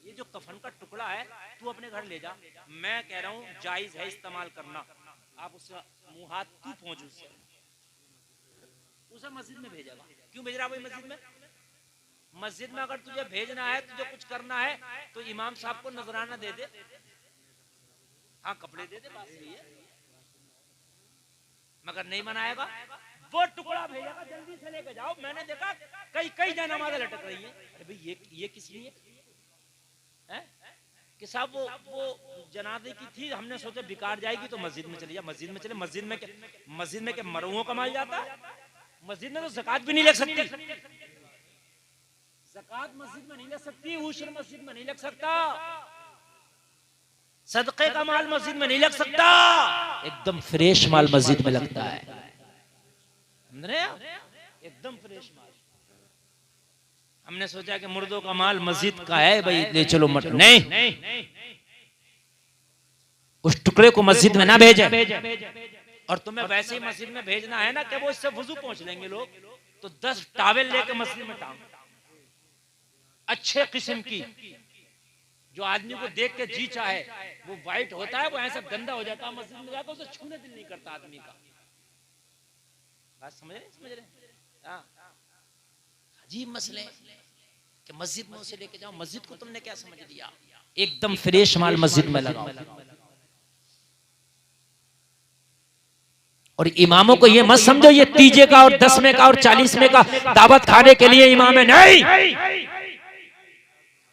ये जो कफन का टुकड़ा है तू अपने घर ले जा। मैं कह रहा हूँ जायज है इस्तेमाल करना। आप उससे मुंह हाथ तू पहुंच उसे मस्जिद में भेजेगा। क्यों भेज रहा भाई मस्जिद में? मस्जिद में अगर तुझे भेजना है, तुझे कुछ करना है तो इमाम साहब को नजराना दे दे, हाँ कपड़े दे दे, बात सही है। मगर नहीं मनाएगा, वो टुकड़ा भेजेगा, जल्दी से लेके जाओ। मैंने देखा कई जनामाज़ें लटक रही हैं। अरे भाई ये किस लिए है कि साहब वो जनाजे की थी, हमने सोचा बिकार जाएगी तो मस्जिद में चली जा। मस्जिद में चले, मस्जिद में क्या मरहुओं कमाया जाता है? मस्जिद में तो ज़कात भी नहीं लग सकती, ज़कात मस्जिद में नहीं लग सकती, उशर मस्जिद में नहीं लग सकता, सदक़े का माल मस्जिद में नहीं लग सकता, एकदम फ्रेश माल मस्जिद में लगता है। एकदम फ्रेश माल। हमने सोचा कि मुर्दों का माल मस्जिद का है भाई, ले चलो मत, नहीं, उस टुकड़े को मस्जिद में ना भेजे। और तुम्हें वैसे ही मस्जिद में भेजना है ना कि वो इससे वुजू पहुंच लेंगे लोग, तो 10 टावेल लेके मस्जिद में टांग, अच्छे किस्म की, जो आदमी को देख के जी चाहे। वो वाइट होता है, वो ऐसा गंदा हो जाता है, मस्जिद में जाकर उसे छूने दिल नहीं करता आदमी का। बात समझ रहे? हाँ, अजीब मसले कि मस्जिद में उसे लेके जाओ। मस्जिद को तुमने क्या समझ लिया? एकदम फ्रेश माल मस्जिद में लगाओ। और इमामों को ये मत समझो ये 30 का और 10वें का और 40वें का दावत खाने के लिए इमाम है, नहीं।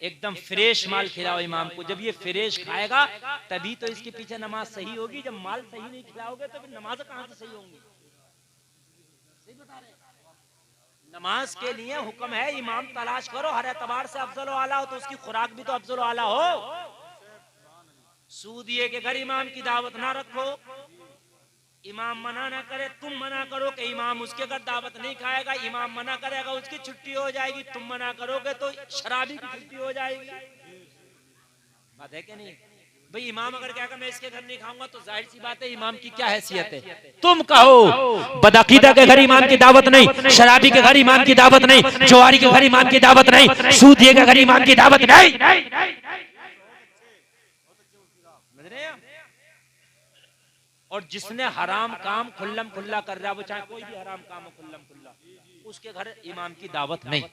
एकदम फ्रेश माल खिलाओ इमाम को। जब ये फ्रेश खाएगा तभी तो इसके पीछे नमाज सही होगी। जब माल सही नहीं खिलाओगे तो फिर नमाज कहां से सही होंगी? सही बता रहे हैं। नमाज के लिए हुक्म है इमाम तलाश करो, हर एतबार से अफजल आला हो तो उसकी खुराक भी तो अफजल आला हो। सूदिये के घर इमाम की दावत ना रखो, इमाम मना ना करे, तुम मना करो कि इमाम उसके घर दावत नहीं खाएगा, इमाम मना करेगा उसकी छुट्टी हो जाएगी, तुम मना करोगे तो शराबी की छुट्टी हो जाएगी। बात है कि नहीं भाई? इमाम अगर कहेगा मैं इसके घर नहीं खाऊंगा तो जाहिर सी बात है इमाम की क्या हैसियत है? तुम कहो बदअकीदा के घर इमाम की दावत नहीं, शराबी के घर इमाम की दावत नहीं, जुआरी के घर इमाम की दावत नहीं, सूदिये के घर इमाम की दावत नहीं। और जिसने हराम काम खुल्लम खुल्ला कर रहा है, वो चाहे कोई भी हराम काम हो खुल्लम खुल्ला, उसके घर इमाम की दावत नहीं।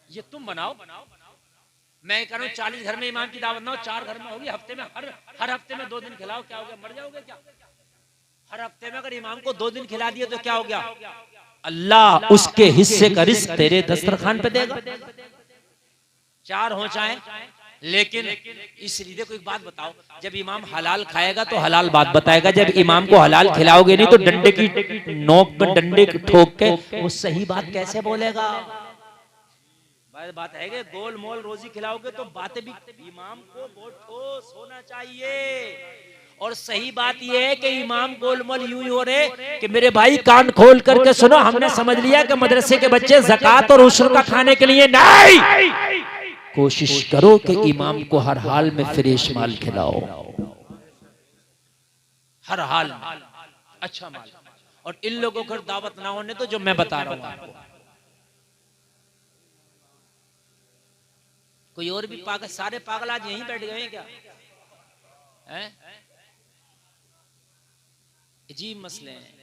ये तुम बनाओ। मैं कह रहा हूं 40 घर में इमाम की दावत ना हो, 4 घर में होगी, हफ्ते में हर हफ्ते में 2 दिन खिलाओ, क्या हो गया? मर जाओगे क्या? हर हफ्ते में अगर इमाम को 2 दिन खिला दिए तो क्या हो गया? अल्लाह उसके हिस्से का रिस्क तेरे दस्तरखान पे देगा। 4 हो चाहे, लेकिन इसलिए देखो एक बात बताओ, जब इमाम हलाल खाएगा तो हलाल बात बताएगा, जब इमाम को हलाल खिलाओगे नहीं तो डंडे की नोक पे डंडे ठोक के वो सही बात कैसे बोलेगा? बात है कि गोल मोल रोजी खिलाओगे तो बातें भी इमाम को बहुत ठोस होना चाहिए। और सही बात यह है कि इमाम गोल मोल यूं ही हो रहे कि मेरे भाई कान खोल करके सुनो, हमने समझ लिया कि मदरसे के बच्चे ज़कात और उशर का खाने के लिए नहीं। कोशिश करो कि इमाम को हर हाल में फ्रेश माल खिलाओ, हर हाल में अच्छा माल। और इन लोगों को दावत ना होने तो जो मैं बता रहा हूं आपको। कोई और भी पागल, सारे पागल आज यहीं बैठ गए हैं क्या? हैं? अजीब मसले हैं,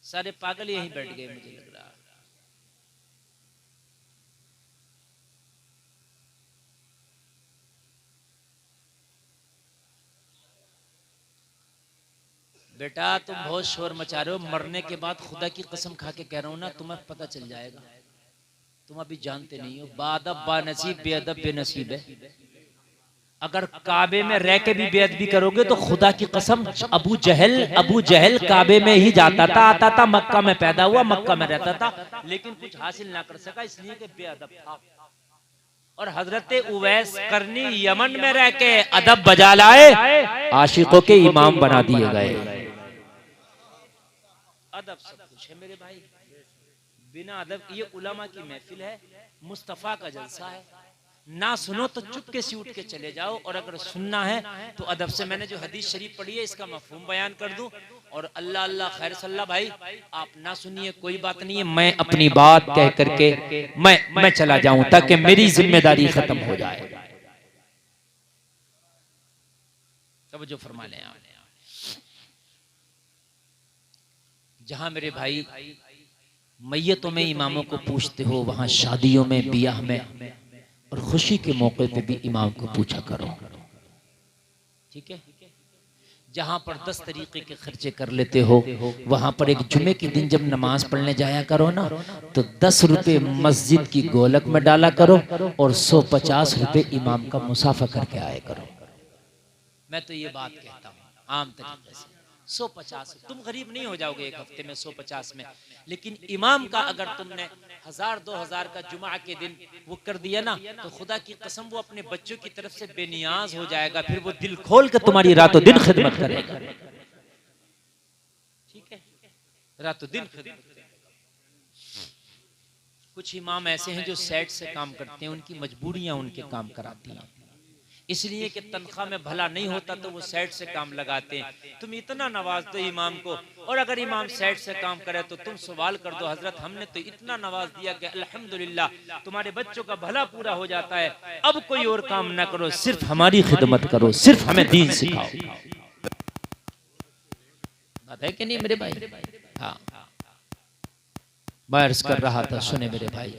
सारे पागल यहीं बैठ गए मुझे लग रहा। बेटा तुम बहुत शोर मचा रहे हो, मरने के बाद खुदा की कसम खा के कह रहा हूं ना, तुम्हें पता चल जाएगा। तुम अभी जानते नहीं हो। बादब बानसीब बेअदब बेनसीब है। अगर काबे में रह के भी बेअदबी करोगे तो खुदा की कसम, अबू जहल काबे में ही जाता था, आता था, मक्का में पैदा हुआ, मक्का में रहता था, लेकिन कुछ हासिल ना कर सका इसलिए कि बेअदब था। और हजरत उवैस करनी यमन में रह के अदब बजा लाए, आशिकों के इमाम बना दिए गए। अदब सब कुछ है मेरे भाई, बिना अदब, ये उलमा की महफिल है, मुस्तफा का जलसा है। ना सुनो तो चुपके से उठ के चले जाओ, और अगर सुनना है तो अदब से। मैंने जो हदीस शरीफ पढ़ी है इसका मफहूम बयान कर दूं, और अल्लाह अल्लाह खैर सल्ला भाई, आप ना सुनिए कोई बात नहीं है, मैं अपनी बात कह करके मैं चला जाऊं ताकि मेरी जिम्मेदारी खत्म हो जाए। तवज्जो फरमा लें आप। जहां मेरे भाई मैयतों में इमामों को पूछते हो, वहां शादियों में, बियाह में और खुशी के मौके पे भी इमाम को पूछा करो, ठीक है? जहां पर 10 तरीके के खर्चे कर लेते हो, वहां पर एक जुमे के दिन जब नमाज पढ़ने जाया करो ना, तो 10 रुपए मस्जिद की गोलक में डाला करो और 150 रुपए इमाम का मुसाफा करके आया करो। मैं तो ये बात कहता हूँ आम तरीके से। 150, तुम गरीब नहीं हो जाओगे एक हफ्ते में 150 में, लेकिन इमाम का अगर तुमने 1000-2000 का जुमा के दिन वो कर दिया ना, तो खुदा की कसम वो अपने बच्चों की तरफ से बेनियाज हो जाएगा, फिर वो दिल खोल कर तुम्हारी रातों दिन खिदमत करेगा, ठीक है? रातों दिन खिदमत करेगा। कुछ इमाम ऐसे हैं जो सेट से काम करते हैं, उनकी मजबूरियां उनके काम कराती हैं, इसलिए कि तनख्वाह में भला नहीं होता तो वो सेट से काम लगाते हैं। तुम इतना नवाज दो इमाम को, और अगर इमाम सेट से काम करे तो तुम सवाल कर दो, हजरत हमने तो इतना नवाज दिया कि अल्हम्दुलिल्लाह तुम्हारे बच्चों का भला पूरा हो जाता है, अब कोई और काम ना करो, सिर्फ हमारी खिदमत करो, सिर्फ हमें दीन सिखाओ। बात है कि नहीं मेरे भाई? हाँ, मैं अर्ज कर रहा था, सुने मेरे भाई,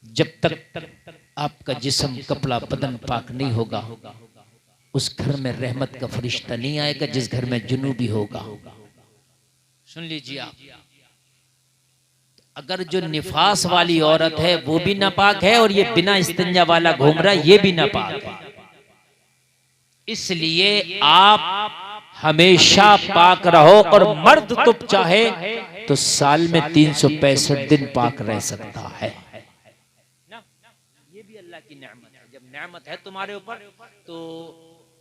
जब तक आपका जिस्म, कपड़ा, बदन पाक नहीं होगा, उस घर में रहमत का फरिश्ता नहीं आएगा जिस घर में जुनूबी होगा। सुन लीजिए आप, अगर जो निफास वाली औरत है वो भी नापाक है, और ये बिना इस्तिंजा वाला घूम रहा है ये भी नापाक है, इसलिए आप हमेशा पाक रहो। और मर्द तो चाहे तो साल में 365 दिन पाक रह सकता है ना, ये भी अल्लाह की नेमत है। जब नेमत है तुम्हारे ऊपर तो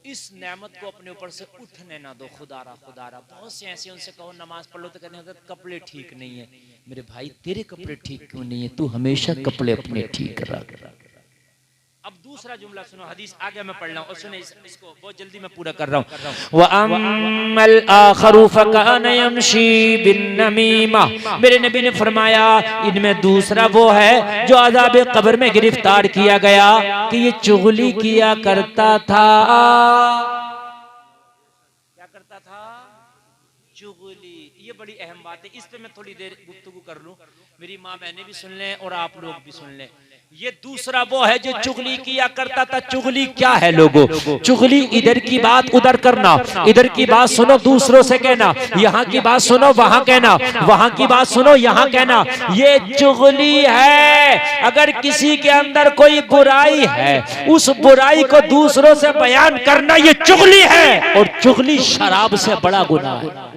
इस नेमत को अपने ऊपर से उठने ना दो। खुदारा खुदारा, बहुत से ऐसे उनसे कहो नमाज पढ़ लो तो कहते हैं कपड़े ठीक नहीं है। मेरे भाई तेरे कपड़े ठीक क्यों नहीं है? तू हमेशा कपड़े अपने ठीक रख। अब दूसरा जुमला सुनो, हदीस आगे मैं पढ़ रहा हूँ और सुने इसको, बहुत जल्दी मैं पूरा कर रहा हूँ। व अम्मल आखरु फकान यमशी बिन्नमीमा, मेरे नबी ने फरमाया इनमें दूसरा वो है जो अज़ाब कब्र में गिरफ्तार किया गया कि ये चुगली किया करता था। क्या करता था? चुगली। ये बड़ी अहम बात है, इस पे मैं थोड़ी देर गुफ्तगू कर लूं, मेरी माँ बहनें भी सुन लें और आप लोग भी सुन लें। ये दूसरा वो है जो चुगली किया करता था। चुगली क्या है लोगों? चुगली इधर की बात उधर करना, इधर की बात सुनो दूसरों से कहना, यहाँ की बात सुनो वहां कहना, वहां की बात सुनो यहाँ कहना, ये चुगली है। अगर किसी के अंदर कोई बुराई है, उस बुराई को दूसरों से बयान करना ये चुगली है, और चुगली शराब से बड़ा गुनाह है।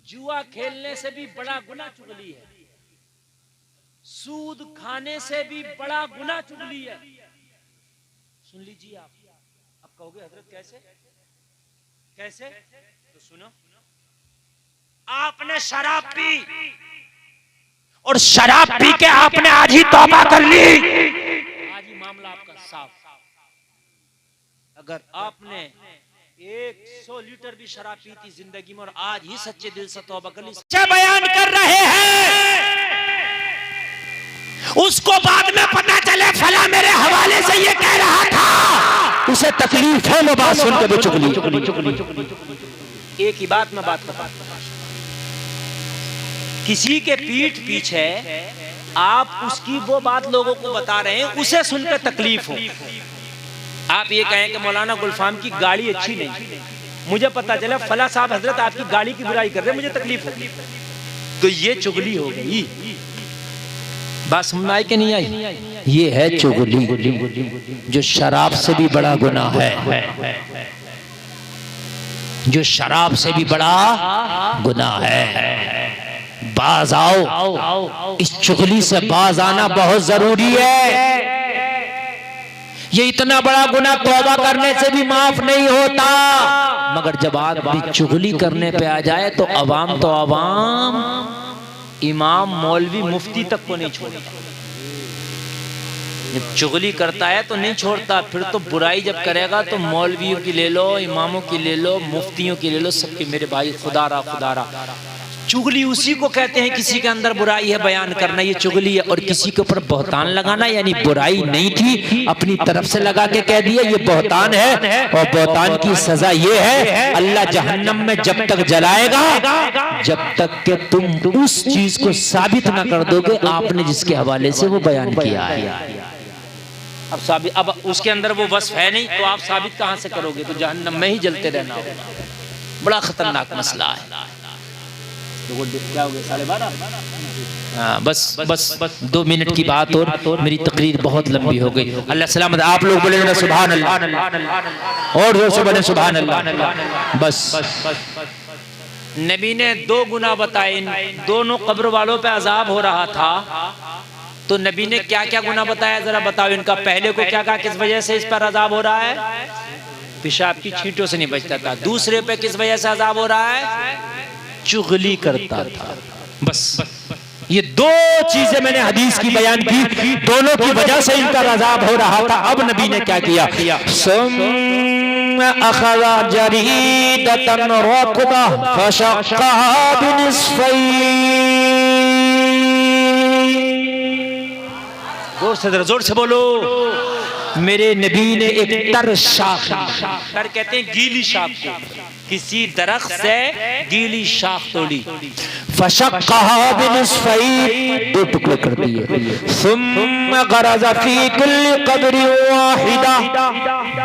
जुआ खेलने से भी बड़ा गुनाह चुगली है, सूद खाने से भी बड़ा गुनाह चुगली है। सुन लीजिए आप कहोगे हजरत कैसे कैसे? तो सुनो, आपने शराब पी और शराब पी के आपने आज ही तौबा कर ली, आज ही मामला आपका साफ। अगर आपने 100 लीटर भी शराब पी थी जिंदगी में और आज ही सच्चे दिल से तौबा कर ली, सच्चा बयान कर रहे हैं, उसको बाद में पता चले फला मेरे हवाले से ये कह रहा था, उसे तकलीफ है वो बात सुन के भी चुगली। एक ही बात में बात करता, किसी के पीठ पीछे आप उसकी वो बात लोगों को बता रहे हैं, उसे सुनकर तकलीफ हो। आप ये कहें कि मौलाना गुलफाम की गाड़ी अच्छी नहीं, मुझे पता चला फला साहब हजरत आपकी गाड़ी की बुराई कर रहे हैं, मुझे तकलीफ हो, तो ये चुगली हो गई। बात समझ आई कि नहीं आई? ये है चुगली, जो शराब से भी बड़ा गुनाह है, जो शराब से भी बड़ा गुनाह है। बाज आओ, इस चुगली से बाज आना बहुत जरूरी है। ये इतना बड़ा गुनाह तौबा करने से भी माफ नहीं होता, मगर जब आदमी चुगली करने पे आ जाए तो अवाम इमाम मौलवी मुफ्ती तक को नहीं छोड़ता। जब चुगली करता है तो नहीं छोड़ता, फिर तो बुराई जब करेगा तो मौलवियों की ले लो, इमामों की ले लो, मुफ्तियों की ले लो, सबके मेरे भाई खुदारा। चुगली उसी को कहते हैं किसी के अंदर बुराई है बयान करना, ये चुगली है। और किसी के ऊपर बहतान लगाना, यानी बुराई नहीं थी अपनी तरफ से लगा के कह दिया ये बहतान है, और बहतान की सजा ये है अल्लाह जहन्नम में जब तक जलाएगा जब तक कि तुम उस चीज को साबित ना कर दोगे आपने जिसके हवाले से वो बयान किया है। अब उसके अंदर वो वस्फ है नहीं तो आप साबित कहां से करोगे? तो जहन्नम में ही जलते रहना होगा। बड़ा खतरनाक मसला है। क्या हो गया? 12:30। बस 2 मिनट की बात और मेरी तकरीर बहुत लंबी हो गई। अल्लाह सलामत। आप लोग बोले ना सुभान अल्लाह, और जोर से बोले सुभान अल्लाह। बस नबी ने 2 गुनाह बताए, इन दोनों कब्र वालों पे अजाब हो रहा था, तो नबी ने क्या क्या गुनाह बताया जरा बताओ इनका। पहले को क्या कहा, किस वजह से इस पर अजाब हो रहा है? पेशाब की छींटों से नहीं बचता था। दूसरे पे किस वजह से अजाब हो रहा है? चुगली करता था। बस ये 2 चीजें मैंने हदीस की बयान की, दोनों की वजह से इनका अजाब हो रहा था। अब नबी ने क्या किया? अखज़ा जरीदतन रक़बा फशक़्क़हा बिनिस्फ़ैन। जोर से बोलो। मेरे नबी ने एक तर शाख, तर कहते हैं गीली शाख को, किसी दरख्त से गीली शाख तोड़ी, फशक़्क़हा बिनिस्फ़ैन, 2 टुकड़े कर दिए। सुम्मा गरज़ा फ़ी कुल्लि क़ब्रिन वाहिदा,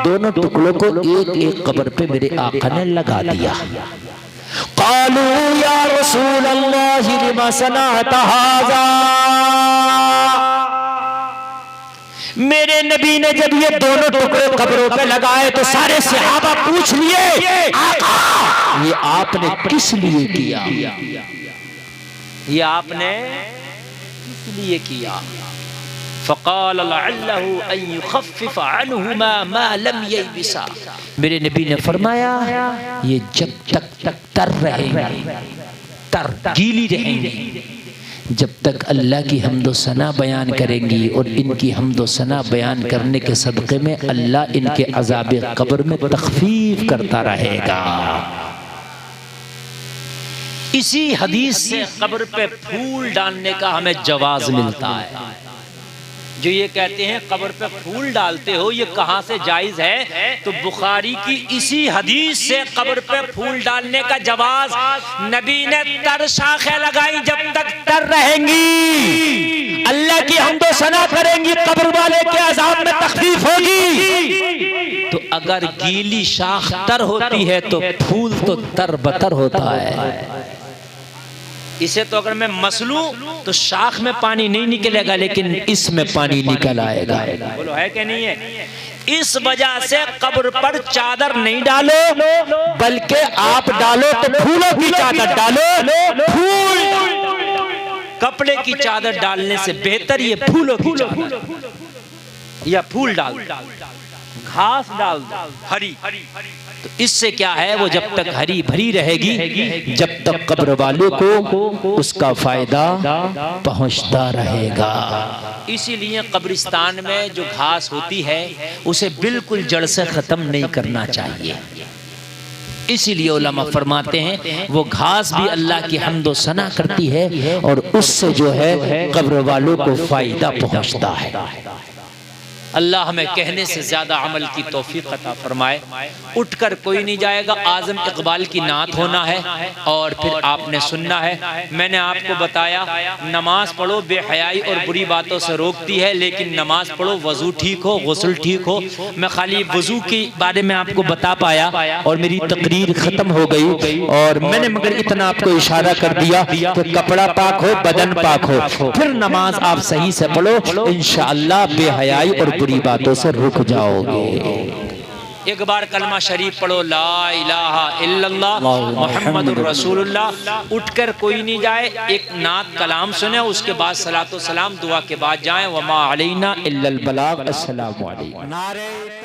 दोनों टुकड़ों को एक कब्र पे मेरे आका ने लगा दिया। क़ालू या रसूल अल्लाह लिमा सनअत हाज़ा। मेरे नबी ने जब ये दोनों टुकड़े कब्रों पे लगाए तो सारे सहाबा पूछ लिए आका ये आपने किस लिए किया? ये आपने किस लिए किया? फ़क़ाल लअल्लहु अन युख़फ़्फ़िफ़ अन्हुमा मा लम ययबिसा। मेरे नबी ने फरमाया ये जब तक तर रहेंगे, तर गीली रहेंगी, जब तक अल्लाह की हम्दो सना बयान करेंगी, और इनकी हम्दो सना बयान करने के सदक़े में अल्लाह इनके अज़ाब कब्र में तख़फ़ीफ़ करता रहेगा। इसी हदीस से कब्र पे फूल डालने का हमें जवाज़ मिलता है। जो ये कहते हैं कब्र पे फूल डालते हो, ये कहाँ से जायज़ है? तो बुखारी की इसी हदीस से कब्र पे फूल डालने का जवाज। नबी ने तर शाखें लगाई, जब तक तर रहेंगी अल्लाह की हम्दो सना करेंगी, कब्र वाले के अज़ाब में तख़फ़ीफ़ होगी। तो अगर गीली शाख तर होती है तो फूल तो तर बतर होता है। इसे तो अगर मैं मसलूं तो शाख में पानी नहीं निकलेगा, लेकिन इसमें पानी निकल आएगा। बोलो है कि नहीं है? इस वजह से कब्र पर चादर नहीं डालो, बल्कि आप डालो तो फूलों की चादर डालो। फूल कपड़े की चादर डालने से बेहतर ये फूलों की चादर, या फूल डाल, घास डाल हरी, तो इससे क्या है, वो जब तक हरी भरी रहेगी, जब तक कब्र वालों को उसका फायदा पहुंचता रहेगा। इसीलिए कब्रिस्तान में जो घास होती है उसे बिल्कुल जड़ से खत्म नहीं करना चाहिए। इसीलिए उलमा फरमाते हैं वो घास भी अल्लाह की हम्दो सना करती है और उससे जो है कब्र वालों को फायदा पहुंचता है। अल्लाह हमें कहने से ज्यादा अमल की तौफीक अता फरमाए। उठकर कोई नहीं जाएगा, आजम इकबाल की नात होना है और फिर आपने सुनना है। मैंने आपको बताया नमाज पढ़ो बेहयाई और बुरी बातों से रोकती है, लेकिन नमाज पढ़ो वजू ठीक हो, गुस्ल ठीक हो। मैं खाली वजू के बारे में आपको बता पाया और मेरी तकरीर खत्म हो गई, और मैंने मगर इतना आपको इशारा कर दिया कि कपड़ा पाक हो, बदन पाक हो, फिर नमाज आप सही से पढ़ो, इंशाअल्लाह बेहयाई और बुरी बातों से रुक जाओगे। एक बार कलमा शरीफ पढ़ो, ला इलाहा इल्लल्लाह मुहम्मदुर रसूलुल्लाह। उठकर कोई नहीं जाए, एक नात कलाम सुने, उसके बाद सलातो सलाम दुआ के बाद जाएं। वमा अलैना इल्लल बलाग। अस्सलामु अलैकुम।